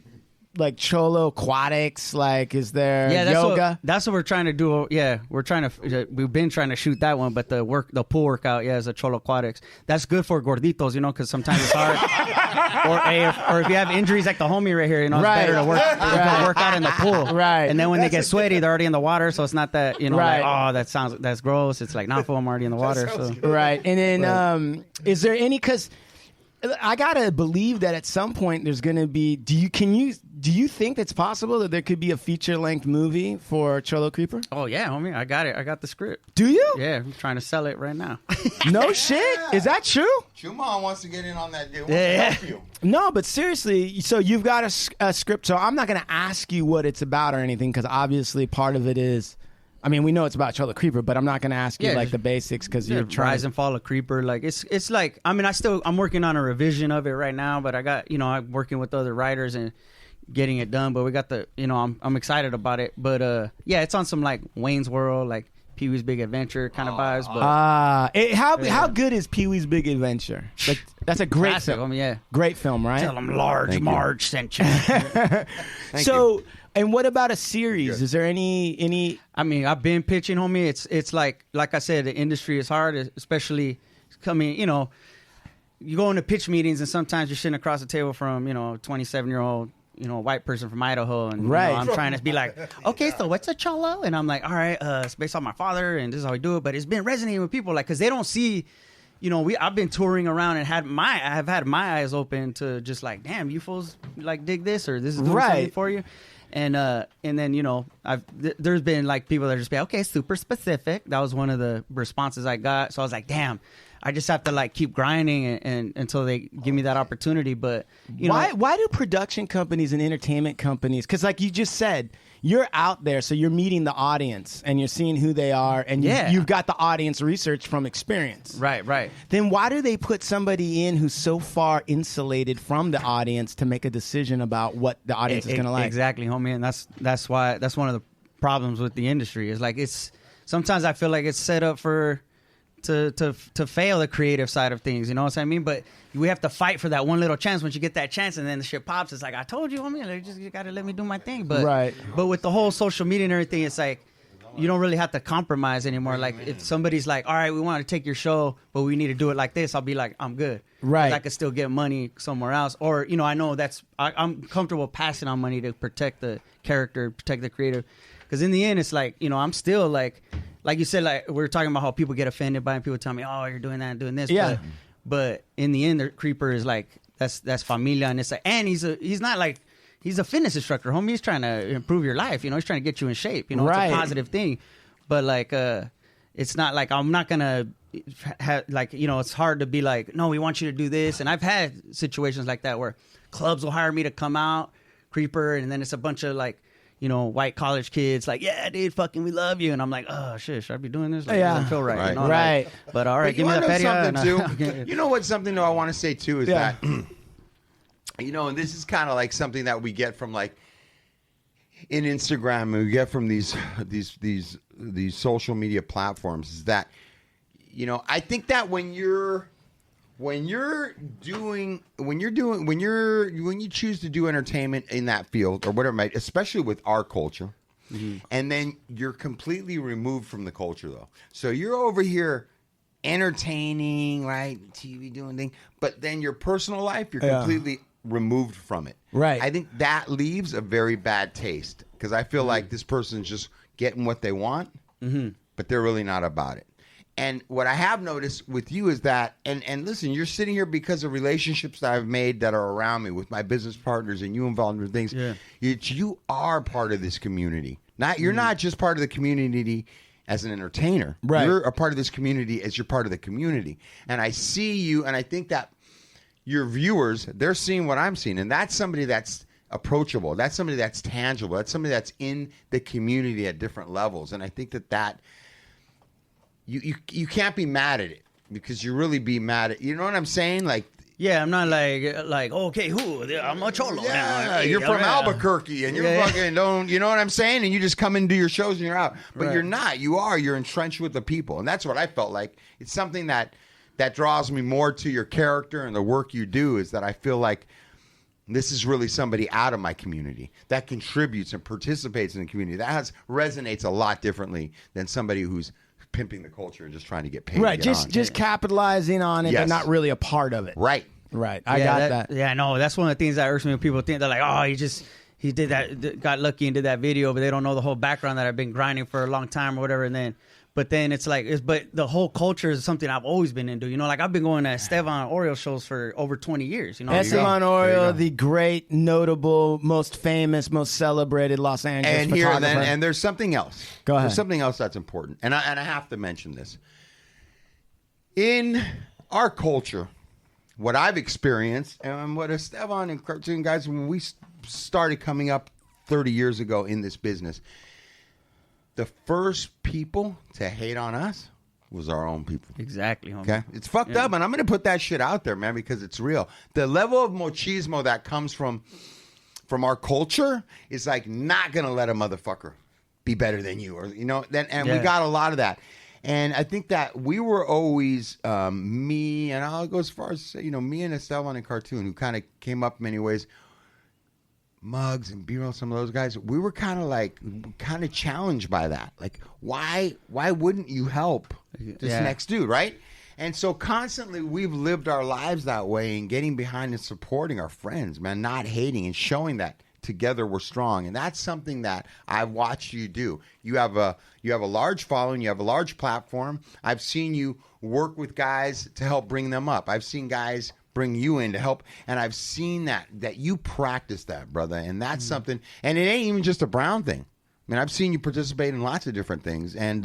Cholo aquatics? Like, is there yoga? That's what we're trying to do. Yeah, we've been trying to shoot that one, but the pool workout, is a Cholo aquatics. That's good for gorditos, because sometimes it's hard. or if you have injuries like the homie right here, it's better to work out in the pool. Right. And then when they get sweaty, they're already in the water, so it's not that, like, oh, that's gross. It's like, not for I'm already in the water. So. Right. And then is there any, because I gotta believe that at some point there's gonna be. Do you think it's possible that there could be a feature-length movie for Cholo Creeper? Oh yeah, homie, I got it. I got the script. Do you? Yeah, I'm trying to sell it right now. No shit. Is that true? Chumahan wants to get in on that deal. Yeah. No, but seriously, so you've got a script. So I'm not gonna ask you what it's about or anything, because obviously part of it is. I mean, we know it's about Cholo Creeper, but I'm not going to ask you like the basics because you're trying. Rise and fall of Creeper. Like it's like, I mean, I'm working on a revision of it right now, but I got, I'm working with other writers and getting it done. But we got I'm excited about it. But it's on some like Wayne's World, like Pee-wee's Big Adventure kind of vibes. But how good is Pee-wee's Big Adventure? Like, that's a great classic, film. Yeah, great film, right? Tell them Large Marge sent you. Thank you. And what about a series? Is there any? I mean, I've been pitching, homie. It's like I said, the industry is hard, especially coming. You go into pitch meetings, and sometimes you're sitting across the table from 27-year-old white person from Idaho, and I'm trying to be like, okay, so what's a cholo? And I'm like, all right, it's based on my father, and this is how we do it. But it's been resonating with people, like, because they don't see. I've been touring around and I've had my eyes open to just like, damn, you fools like dig this, or this is doing something for you. And then there's been like people that just be okay, super specific. That was one of the responses I got. So I was like, damn, I just have to like keep grinding and until they give me that opportunity. But you know, why do production companies and entertainment companies? Because like you just said, you're out there, so you're meeting the audience and you're seeing who they are, and you've got the audience research from experience. Right. Then why do they put somebody in who's so far insulated from the audience to make a decision about what the audience is going to like? Exactly, homie, and that's why that's one of the problems with the industry. Is like it's sometimes I feel like it's set up for to fail the creative side of things. You know what I mean? But we have to fight for that one little chance. Once you get that chance, and then the shit pops, it's like I told you, homie, like, you got to let me do my thing. But But with the whole social media and everything, it's like you don't really have to compromise anymore. Like if somebody's like, all right, we want to take your show, but we need to do it like this, I'll be like, I'm good. Right. I could still get money somewhere else. Or, you know, I know I'm comfortable passing on money to protect the character, protect the creative. Because in the end, it's like, you know, I'm still like you said, like we were talking about how people get offended by it, and people tell me, oh, you're doing that and doing this. Yeah. But in the end, the Creeper is like, that's familia. And it's like, and he's not like, he's a fitness instructor, homie. He's trying to improve your life. You know, he's trying to get you in shape. You know, It's a positive thing. But like, it's not like I'm not gonna have like, you know, it's hard to be like, no, we want you to do this. And I've had situations like that where clubs will hire me to come out, Creeper, and then it's a bunch of like, you know, white college kids like, yeah, dude, fucking, we love you. And I'm like, oh shit, should I be doing this? Like, it doesn't feel right. You know? Right. Like, but all right, give me the something too. You know what? Something though I want to say too is that, you know, and this is kind of like something that we get from like in Instagram, and we get from these social media platforms, is that, you know, I think that when you choose to do entertainment in that field or whatever, especially with our culture, and then you're completely removed from the culture though. So you're over here entertaining, right? TV doing things, but then your personal life, you're completely removed from it. Right. I think that leaves a very bad taste because I feel like this person's just getting what they want, but they're really not about it. And what I have noticed with you is that, and listen, you're sitting here because of relationships that I've made that are around me with my business partners and you involved in things. Yeah. You are part of this community. You're not just part of the community as an entertainer. Right. You're a part of this community as you're part of the community. And I see you, and I think that your viewers, they're seeing what I'm seeing. And that's somebody that's approachable. That's somebody that's tangible. That's somebody that's in the community at different levels. And I think that you can't be mad at it because you really be mad at, you know what I'm saying? Like, yeah, I'm not like okay, I'm a cholo now. Yeah, you're from Albuquerque and you're fucking don't, you know what I'm saying? And you just come and do your shows and you're out. But you're not. You're entrenched with the people. And that's what I felt like. It's something that draws me more to your character and the work you do, is that I feel like this is really somebody out of my community that contributes and participates in the community. That resonates a lot differently than somebody who's pimping the culture and just trying to get paid. Right, just capitalizing on it, but not really a part of it. Right. I got that. Yeah, no, that's one of the things that irks me when people think they're like, oh, he did that, got lucky and did that video, but they don't know the whole background that I've been grinding for a long time or whatever. And but then it's like, but the whole culture is something I've always been into. You know, like I've been going to Esteban Oriol shows for over 20 years. You know, Esteban Oriol, the great, notable, most famous, most celebrated Los Angeles photographer. And there's something else. Go ahead. There's something else that's important, and I have to mention this. In our culture, what I've experienced, and what Esteban and cartoon guys, when we started coming up 30 years ago in this business, the first people to hate on us was our own people. Exactly. Homie. Okay? It's fucked up, and I'm going to put that shit out there, man, because it's real. The level of machismo that comes from our culture is like not going to let a motherfucker be better than you, or we got a lot of that. And I think that we were always me, and I'll go as far as say, me and Esteban and Cartoon, who kind of came up in many ways. Muggs and B-Roll, some of those guys, we were kind of challenged by that. Like, why wouldn't you help this next dude, right? And so constantly we've lived our lives that way, and getting behind and supporting our friends, man, not hating and showing that together we're strong. And that's something that I've watched you do. You have a large following, you have a large platform. I've seen you work with guys to help bring them up. I've seen guys bring you in to help, and I've seen that you practice that, brother, and that's something, and it ain't even just a Brown thing. I mean, I've seen you participate in lots of different things, and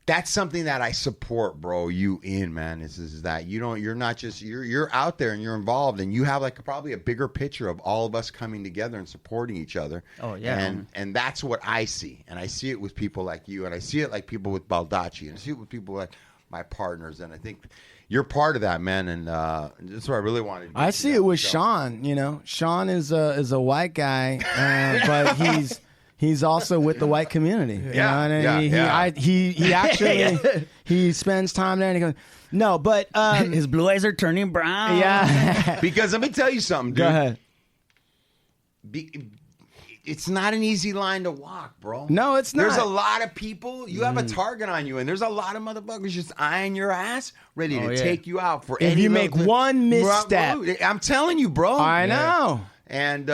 that's something that I support, bro. You in, man. Is that you're not just you're out there and you're involved, and you have like probably a bigger picture of all of us coming together and supporting each other. Oh yeah, and that's what I see, and I see it with people like you, and I see it like people with Baldacci, and I see it with people like my partners, and I think you're part of that, man. And that's what I really wanted. I see it with Sean. You know, Sean is a white guy, but he's also with the white community. You know? He actually he spends time there, and he goes, no, but his blue eyes are turning brown. Yeah, because let me tell you something, dude. Go ahead. It's not an easy line to walk, bro. No, it's not. There's a lot of people. You have a target on you, and there's a lot of motherfuckers just eyeing your ass, ready to take you out for if any you make one misstep. I'm telling you, bro. I know. And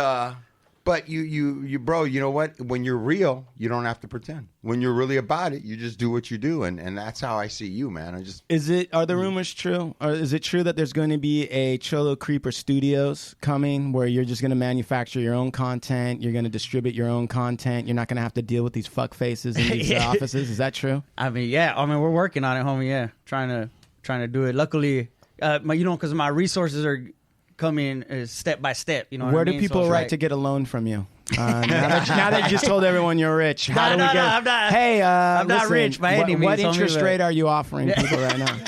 but you, bro. You know what? When you're real, you don't have to pretend. When you're really about it, you just do what you do, and that's how I see you, man. Are the rumors true? Or is it true that there's going to be a Cholo Creeper Studios coming where you're just going to manufacture your own content, you're going to distribute your own content, you're not going to have to deal with these fuck faces in these offices? Is that true? I mean, yeah. I mean, we're working on it, homie. Yeah, trying to do it. Luckily, because my resources are coming step by step. You know, where do people write to get a loan from you? Now that you just told everyone you're rich, how do we get? I'm not. Hey, I'm listen, not rich by any means. What interest rate are you offering people right now?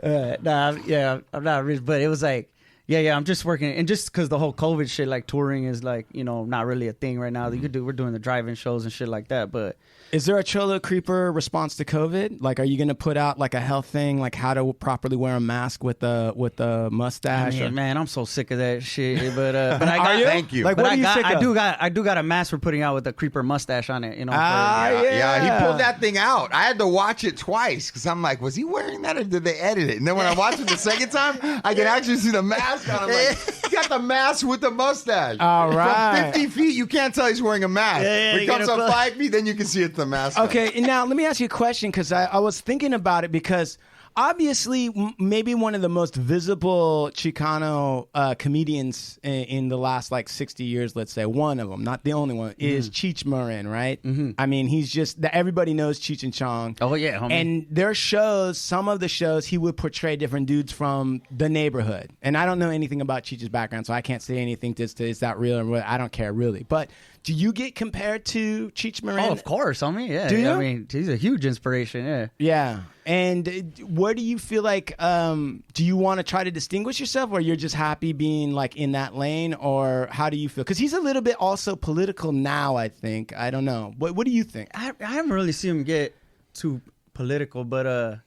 I'm not rich, but it was like, I'm just working, and just because the whole COVID shit, like touring is like, not really a thing right now. We're doing the drive-in shows and shit like that, but. Is there a Cholo Creeper response to COVID? Like, are you going to put out like a health thing, like how to properly wear a mask with a mustache? Man, I'm so sick of that shit. But I got, thank you. Like, what are you sick of? I do got a mask we're putting out with a creeper mustache on it. Yeah, he pulled that thing out. I had to watch it twice because I'm like, was he wearing that or did they edit it? And then when I watched it the second time, I can actually see the mask on. I'm like, he got the mask with the mustache. All right. From 50 feet, you can't tell he's wearing a mask. When it comes up 5 feet, then you can see it's the mask. Okay, and now let me ask you a question because I was thinking about it because obviously maybe one of the most visible Chicano comedians in the last like 60 years, let's say, one of them, not the only one, is Cheech Marin, right? Mm-hmm. I mean, he's just, everybody knows Cheech and Chong. Oh, yeah, homie. And their shows, some of the shows, he would portray different dudes from the neighborhood. And I don't know anything about Cheech's background, so I can't say anything to is that real or what. I don't care really. But do you get compared to Cheech Marin? Oh, of course, homie. Yeah. Do you? I mean, he's a huge inspiration. Yeah. Yeah. And where do you feel like, do you want to try to distinguish yourself or you're just happy being like in that lane, or how do you feel? Because he's a little bit also political now, I think. I don't know. What do you think? I haven't really seen him get too political, but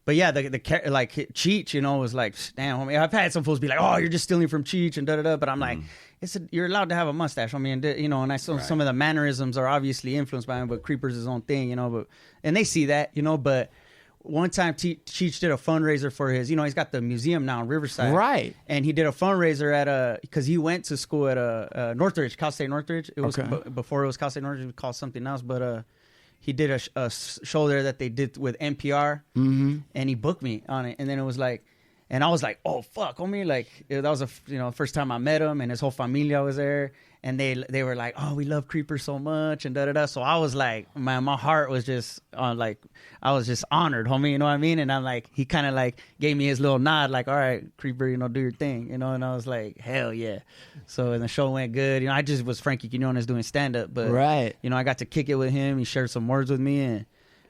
yeah, the like Cheech, was like, damn, homie. I've had some fools be like, oh, you're just stealing from Cheech and da-da-da, but I'm like, you're allowed to have a mustache. I mean, and I saw some of the mannerisms are obviously influenced by him, but Creeper's his own thing, and they see that, but one time Cheech did a fundraiser for his, he's got the museum now in Riverside. Right. And he did a fundraiser because he went to school at Northridge, Cal State Northridge. It was before it was Cal State Northridge, it was called something else, but he did a show there that they did with NPR, and he booked me on it. And then it was like, and I was like, oh, fuck, homie. Like, that was the first time I met him, and his whole familia was there. And they were like, oh, we love Creeper so much, and da-da-da. So I was like, man, my heart was just like, I was just honored, homie, you know what I mean? And I'm like, he kind of like gave me his little nod, like, all right, Creeper, do your thing, and I was like, hell yeah. So, and the show went good. I just was Frankie Quinones doing stand-up, but, right. I got to kick it with him. He shared some words with me, and,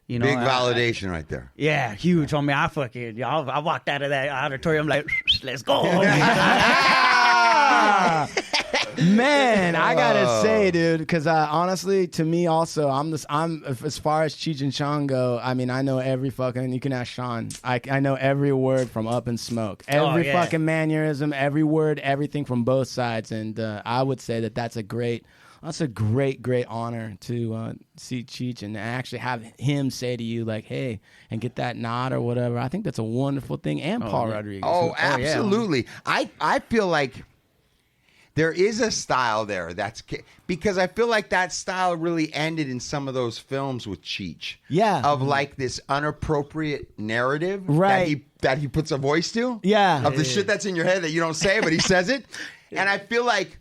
big validation right there. Yeah, huge, homie. I walked out of that auditorium like, let's go. Man, I gotta say, dude, because honestly, to me also, I'm as far as Cheech and Chong go. I mean, I know every fucking. You can ask Sean. I know every word from Up in Smoke, every fucking mannerism, every word, everything from both sides, and I would say that's a great honor to see Cheech and actually have him say to you like, hey, and get that nod or whatever. I think that's a wonderful thing. And Paul Rodriguez. Oh, absolutely. I feel like there is a style there because I feel like that style really ended in some of those films with Cheech. Yeah. Of like this inappropriate narrative that he puts a voice to. Yeah. Of the shit that's in your head that you don't say, but he says it. And I feel like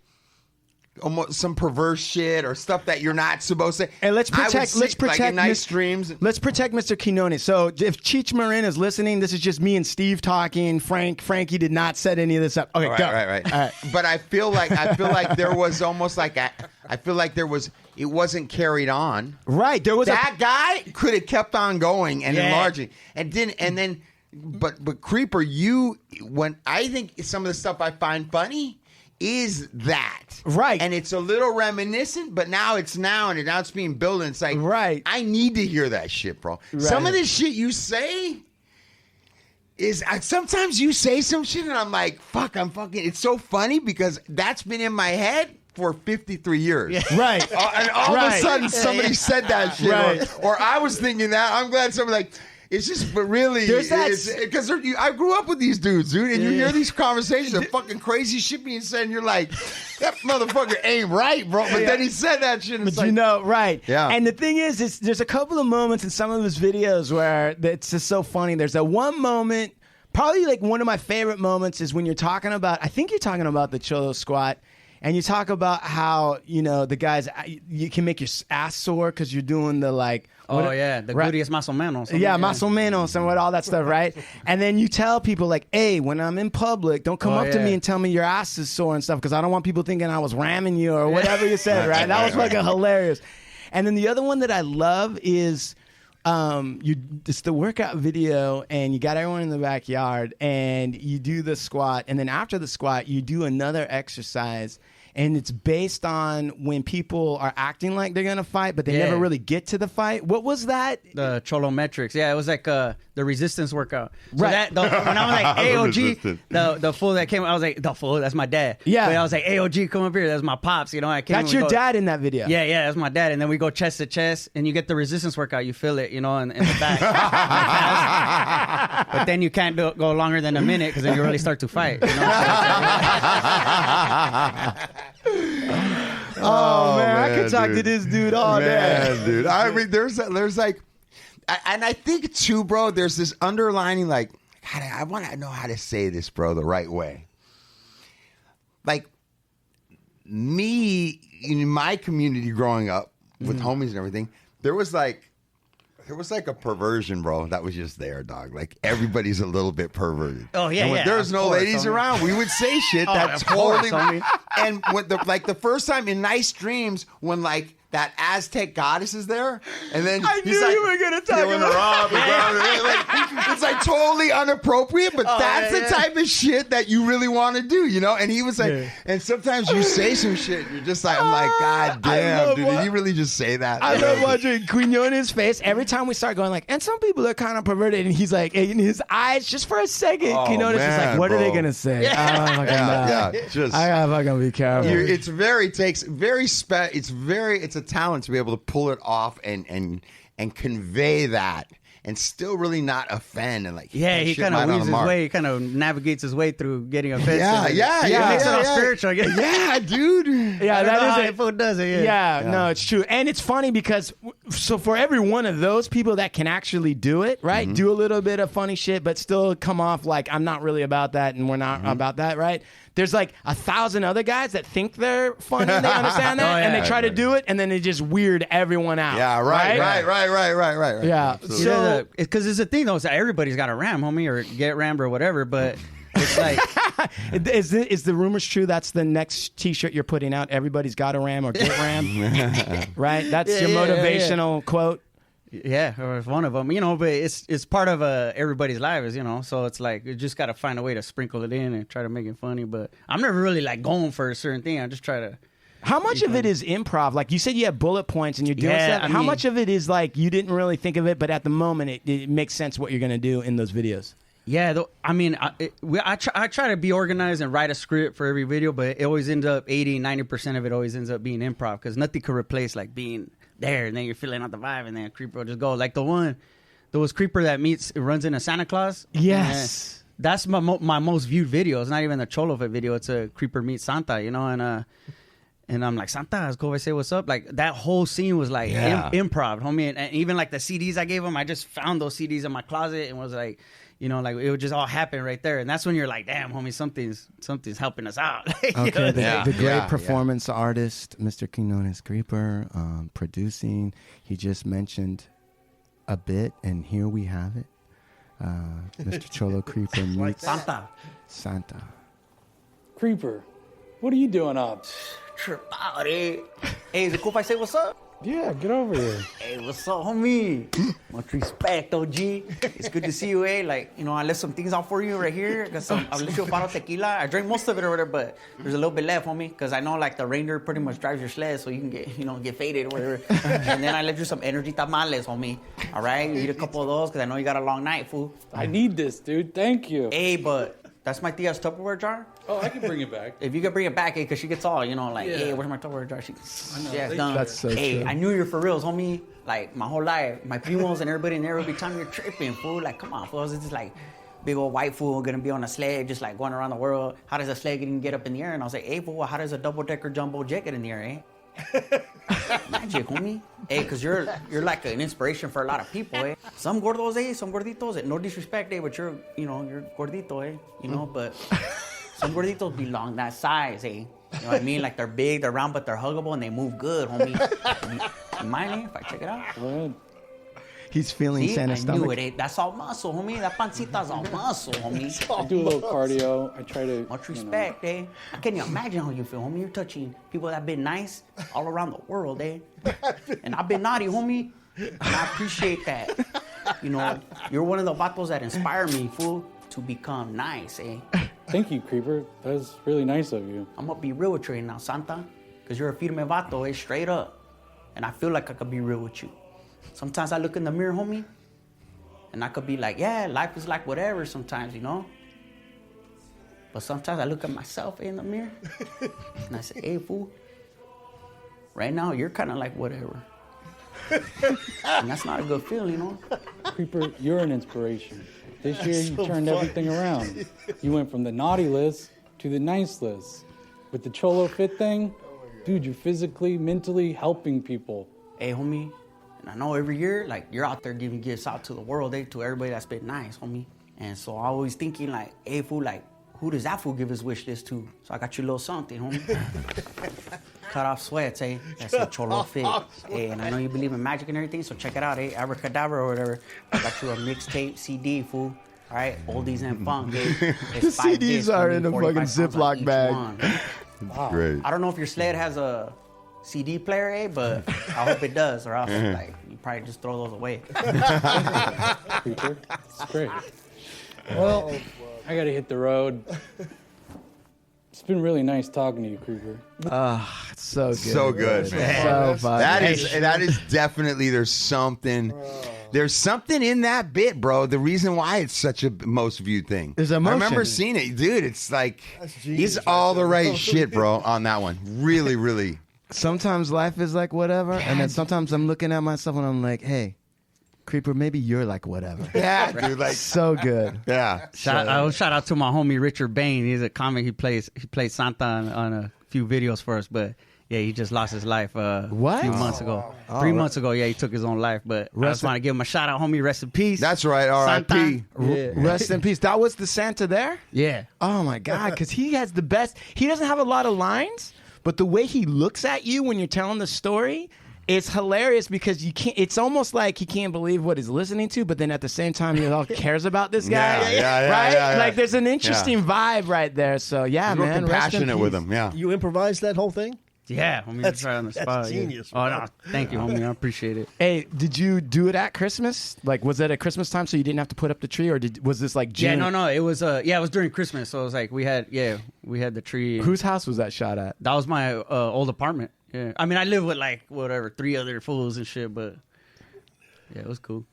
almost some perverse shit or stuff that you're not supposed to. And let's protect like in nice dreams. Let's protect Mr. Quinones. So if Cheech Marin is listening, this is just me and Steve talking. Frankie did not set any of this up. Okay, go. Right. All right. But I feel like there was almost like it wasn't carried on. Right. There was that guy could have kept on going and enlarging and didn't. And then, but Creeper, when I think some of the stuff I find funny is that right, and it's a little reminiscent, but now it's being built, and it's like right. I need to hear that shit, bro. Right. Some of this shit you say is sometimes you say some shit, and I'm like, fuck, it's so funny because that's been in my head for 53 years. Yeah. Right. And all of a sudden somebody said that shit, right. or I was thinking that. I'm glad somebody like. It's just, but really, because I grew up with these dudes, dude, and you hear these conversations of fucking crazy shit being said, and you're like, that motherfucker ain't right, bro. But then he said that shit, and it's like, right. Yeah. And the thing is there's a couple of moments in some of his videos where it's just so funny. There's that one moment, probably like one of my favorite moments is when you're talking about, I think you're talking about the Cholo Squat. And you talk about how, the guys, you can make your ass sore because you're doing the like... the gregarious más o menos. Yeah, más o menos and all that stuff, right? And then you tell people like, hey, when I'm in public, don't come up to me and tell me your ass is sore and stuff because I don't want people thinking I was ramming you or whatever you said, right? That was fucking hilarious. And then the other one that I love is... it's the workout video and you got everyone in the backyard and you do the squat and then after the squat you do another exercise and it's based on when people are acting like they're gonna fight but they never really get to the fight. What was that? The Cholometrics. Yeah, it was like the resistance workout. So right. When I was like AOG, the fool that came, I was like, the fool, that's my dad. Yeah. But I was like, AOG, come up here, that's my pops. I came. That's your dad in that video. Yeah, that's my dad. And then we go chest to chest, and you get the resistance workout. You feel it, in the back. But then you can't go longer than a minute because then you really start to fight. Oh man, I could talk to this dude all day, dude. I mean, there's like, and I think too, bro. There's this underlining like, I want to know how to say this, bro, the right way. Like me in my community growing up with homies and everything, there was like a perversion, bro, that was just there, dog. Like everybody's a little bit perverted. Oh yeah, and when there's no ladies around, we would say shit that totally. And when the first time in Nice Dreams, when like that Aztec goddess is there, and then I knew you were gonna talk about. It's like totally inappropriate, but that's the type of shit that you really want to do, And he was like, and sometimes you say some shit, you're just like, I'm like, God damn, dude, did he really just say that? I love watching Quinones' face every time we start going like, and some people are kind of perverted, and he's like, in his eyes, just for a second, Quinones is like, what are they gonna say? Just I gotta fucking be careful. It's a talent to be able to pull it off and convey that and still really not offend and like he kind of weaves his way, he kind of navigates his way through getting offensive. Yeah, makes it all spiritual. Yeah, dude. Yeah, that is it. Does it? Yeah, no, it's true, and it's funny because so for every one of those people that can actually do it, right, do a little bit of funny shit, but still come off like I'm not really about that, and we're not about that, right? There's like 1,000 other guys that think they're funny, and they understand that, and they try to do it, and then they just weird everyone out. Yeah, right. Yeah. So, because it's a thing though, so everybody's got a ram, homie, or get rammed or whatever, but it's like, is the rumors true? That's the next T-shirt you're putting out. Everybody's got a ram or get rammed, right? That's your motivational quote. Yeah, or one of them, but it's part of everybody's lives, so it's like you just got to find a way to sprinkle it in and try to make it funny. But I'm never really like going for a certain thing. I just try to. How much of it is improv? Like you said, you have bullet points and you're doing stuff. How much of it is like you didn't really think of it, but at the moment it makes sense what you're going to do in those videos? Yeah, I try to be organized and write a script for every video, but it always ends up 80-90% of it always ends up being improv because nothing could replace like being there and then you're filling out the vibe and then Creeper will just go like there was Creeper that runs into Santa Claus. Yes, that's my most viewed video. It's not even a Cholofit video. It's a Creeper meets Santa, and I'm like, Santa, let's go over and say what's up. Like that whole scene was like improv, homie, and even like the CDs I gave him, I just found those CDs in my closet and was like, You know, like it would just all happen right there, and that's when you're like, "Damn, homie, something's helping us out." Okay, the great performance artist, Mr. Quinones Creeper, producing. He just mentioned a bit, and here we have it. Mr. Cholo Creeper meets Santa. Creeper, what are you doing up? Trip out, eh? Hey, is it cool if I say what's up? Yeah, get over here. Hey, what's up, homie? Much respect, OG. It's good to see you, eh? Like, you know, I left some things out for you right here. I left you a bottle of tequila. I drank most of it or whatever, but there's a little bit left, homie. Because I know, like, the reindeer pretty much drives your sled, so you can get faded or whatever. And then I left you some energy tamales, homie. All right? You eat a couple of those because I know you got a long night, fool. I need this, dude. Thank you. Hey, but that's my tia's Tupperware jar. Oh, I can bring it back. If you could bring it back, because she gets all, you know, like, hey, where's my Tupperware jar? Yeah, done. That's so hey, true. I knew you're for reals, homie. Like, my whole life. My primos and everybody in there would be telling me you're tripping, fool. Like, come on, fool. It's just like big old white fool gonna be on a sled, just like going around the world. How does a sled even get up in the air? And I was like, hey, fool, how does a double-decker jumbo jet get in the air, eh? Magic, homie. Hey, because you're like an inspiration for a lot of people, eh? Some gordos, eh? Some gorditos. No disrespect, eh? But you're gordito, eh? You know, but some gorditos belong that size, eh? You know what I mean? Like they're big, they're round, but they're huggable and they move good, homie. You mind, eh? If I check it out? Go ahead. He's feeling See, Santa's I stomach. knew it, eh? That's all muscle, homie. That pancita's all muscle, homie. I do a little cardio. I try to. Much respect, eh? I can't even imagine how you feel, homie. You're touching people that have been nice all around the world, eh? And I've been naughty, homie. And I appreciate that. You know, you're one of the vatos that inspire me, fool, to become nice, eh? Thank you, Creeper. That's really nice of you. I'm gonna be real with you right now, Santa. Because you're a firme vato, eh? Straight up. And I feel like I could be real with you. Sometimes I look in the mirror, homie, and I could be like, yeah, life is like whatever sometimes, you know? But sometimes I look at myself in the mirror, and I say, hey, fool, right now you're kind of like whatever. And that's not a good feeling, you know? Creeper, you're an inspiration. This year you turned everything around. You went from the naughty list to the nice list. With the Cholofit thing, dude, you're physically, mentally helping people. Hey, homie, and I know every year, like, you're out there giving gifts out to the world, eh, to everybody that's been nice, homie. And so I always thinking, like, hey, fool, like, who does that fool give his wish list to? So I got you a little something, homie. Cut off sweats, eh? That's a Cholofit. Hey, and I know you believe in magic and everything, so check it out, eh? Abracadabra or whatever. I got you a mixtape CD, fool. All right, oldies and funk, eh? The CDs are in a fucking Ziploc bag. Wow. Great. I don't know if your sled has a CD player, eh? But I hope it does, or else, like, you probably just throw those away. Creeper, it's great. Well, I gotta hit the road. It's been really nice talking to you, Creeper. It's so good. So good, man. So fun. That is definitely, there's something in that bit, bro. The reason why it's such a most viewed thing. There's emotion. I remember seeing it, dude. It's like, genius it's all right the there, right bro. shit, bro, on that one. Really, really. Sometimes life is like whatever, and then sometimes I'm looking at myself and I'm like, hey, Creeper, maybe you're like whatever. Yeah, dude. Like, So good. yeah. Shout out to my homie Richard Bain. He's a comic. He plays Santa on a few videos for us, but yeah, he just lost his life a few months ago. 3 months ago, yeah, he took his own life. But I just want to give him a shout out, homie. Rest in peace. That's right. R.I.P. Rest in peace. That was the Santa there? Yeah. Oh my God, because he has the best. He doesn't have a lot of lines, but the way he looks at you when you're telling the story, it's hilarious because you can't. It's almost like he can't believe what he's listening to, but then at the same time, he all cares about this guy. Yeah, right? yeah. Like there's an interesting vibe right there. So yeah, We're man, compassionate with him. Yeah. You improvised that whole thing? Yeah, homie, that's right on the spot. genius, Yeah. Oh no, thank you, homie. I appreciate it. Hey, did you do it at Christmas? Like, was it at Christmas time so you didn't have to put up the tree, or was this like June? Yeah, no, it was it was during Christmas, so it was like we had the tree. Whose house was that shot at? That was my old apartment. Yeah, I mean I live with like whatever 3 other fools and shit, but yeah, it was cool.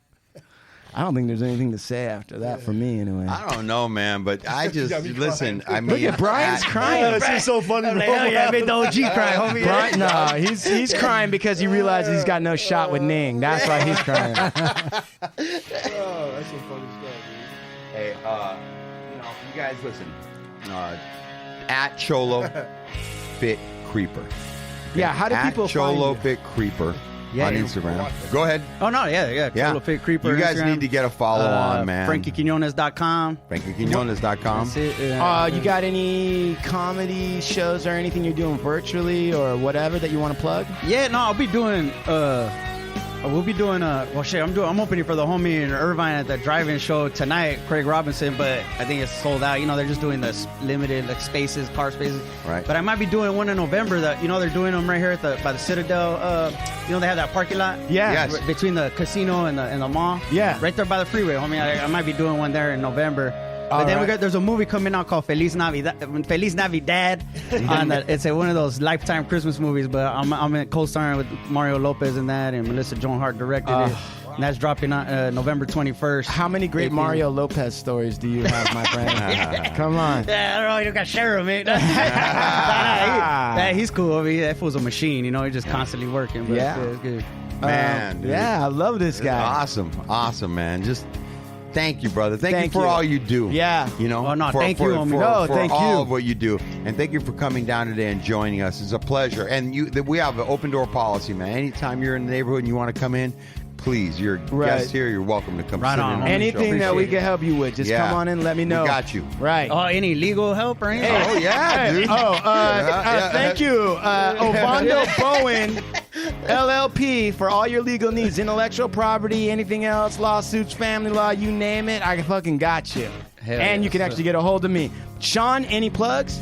I don't think there's anything to say after that for me, anyway. I don't know, man, but I just listen. I mean, Look at Brian's crying. That's just so funny. I'm like, hell yeah, I made the OG cry, homie. Brian, no, he's crying because he realizes he's got no shot with Ning. That's why he's crying. Oh, that's some funny stuff, dude. Hey, you guys listen. At Cholo Fit Creeper. Yeah, how do At people Cholo find you? Fit Creeper Yeah, on Instagram. Go ahead. Oh, no, yeah. Cholofit Creeper. You guys Instagram. need to get a follow on, man. FrankieQuinones.com. FrankieQuinones.com. That's it. You got any comedy shows or anything you're doing virtually or whatever that you want to plug? Yeah, no, I'll be doing. We'll be doing I'm opening for the homie in Irvine at the drive-in show tonight, Craig Robinson, but I think it's sold out. You know, they're just doing the limited like spaces, car spaces. Right. But I might be doing one in November. That they're doing them right here at by the Citadel. They have that parking lot. Yeah. Yes. Between the casino and the mall. Yeah. Right there by the freeway, homie. I might be doing one there in November. But then there's a movie coming out called Feliz Navidad. It's one of those Lifetime Christmas movies, but I'm in co-starring with Mario Lopez in that, and Melissa Joan Hart directed it. And that's dropping on November 21st. How many great Mario Lopez stories do you have, my friend? Come on. Yeah, I don't know. You got to share him, man. He's cool. I mean, that fool's a machine. He's just constantly working. But Yeah. it's good. Man. dude. Yeah, I love this guy. Awesome, man. Just thank you, brother. Thank you for all you do. Yeah. Oh, no, for, thank for, you, homie. for, No, for thank all you. of what you do. And thank you for coming down today and joining us. It's a pleasure. And we have an open door policy, man. Anytime you're in the neighborhood and you want to come in, please, you're a guest here. You're welcome to come sit in on the show. Anything that we can help you with, just come on in and let me know. We got you. Right. Oh, any legal help or anything? Oh, yeah, dude. Thank you, Ovando Bowen, LLP, for all your legal needs, intellectual property, anything else, lawsuits, family law, you name it, I fucking got you. And you can actually get a hold of me. Sean, any plugs?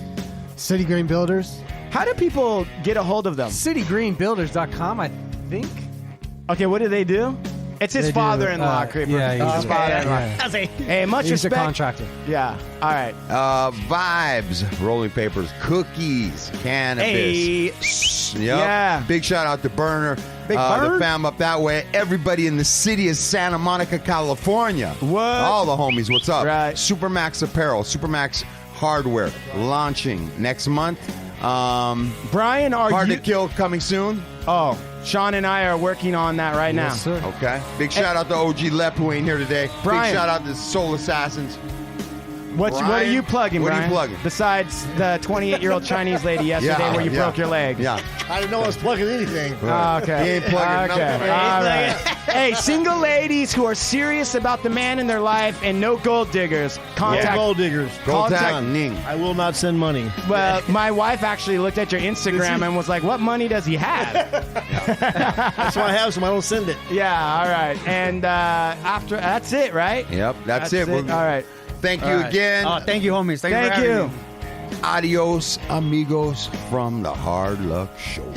City Green Builders. How do people get a hold of them? CityGreenBuilders.com, I think. Okay, what do they do? It's his They do, father-in-law, Creeper. yeah, It's his father-in-law. yeah. Hey, much He's respect. a contractor. Yeah. All right. Vibes, rolling papers, cookies, cannabis. Hey. Yep. Yeah. Big shout out to Burner. Big The Burn? fam up that way. Everybody in the city of Santa Monica, California. What? All the homies, what's up? Right. Supermax Apparel, Supermax Hardware, launching next month. Brian, are Hard you... to Kill coming soon. Oh, Sean and I are working on that right now. Yes, sir. Okay. Big shout out to OG Lep, who ain't here today. Brian. Big shout out to Soul Assassins. What are Brian, you plugging, what are you Brian? plugging? Besides the 28-year-old Chinese lady yesterday where you broke your leg. Yeah. I didn't know I was plugging anything. Oh, okay. He ain't plugging nothing. All right. Hey, single ladies who are serious about the man in their life and no gold diggers, contact. Gold diggers. Contact Ning. I will not send money. Well, my wife actually looked at your Instagram and was like, "What money does he have?" That's why I have some. I don't send it. Yeah. All right. And after that's it, right? Yep, that's it. All right. Thank you again. Oh, thank you, homies. Thank you for Thank having you. me. Adios, amigos, from the Hard Luck Show.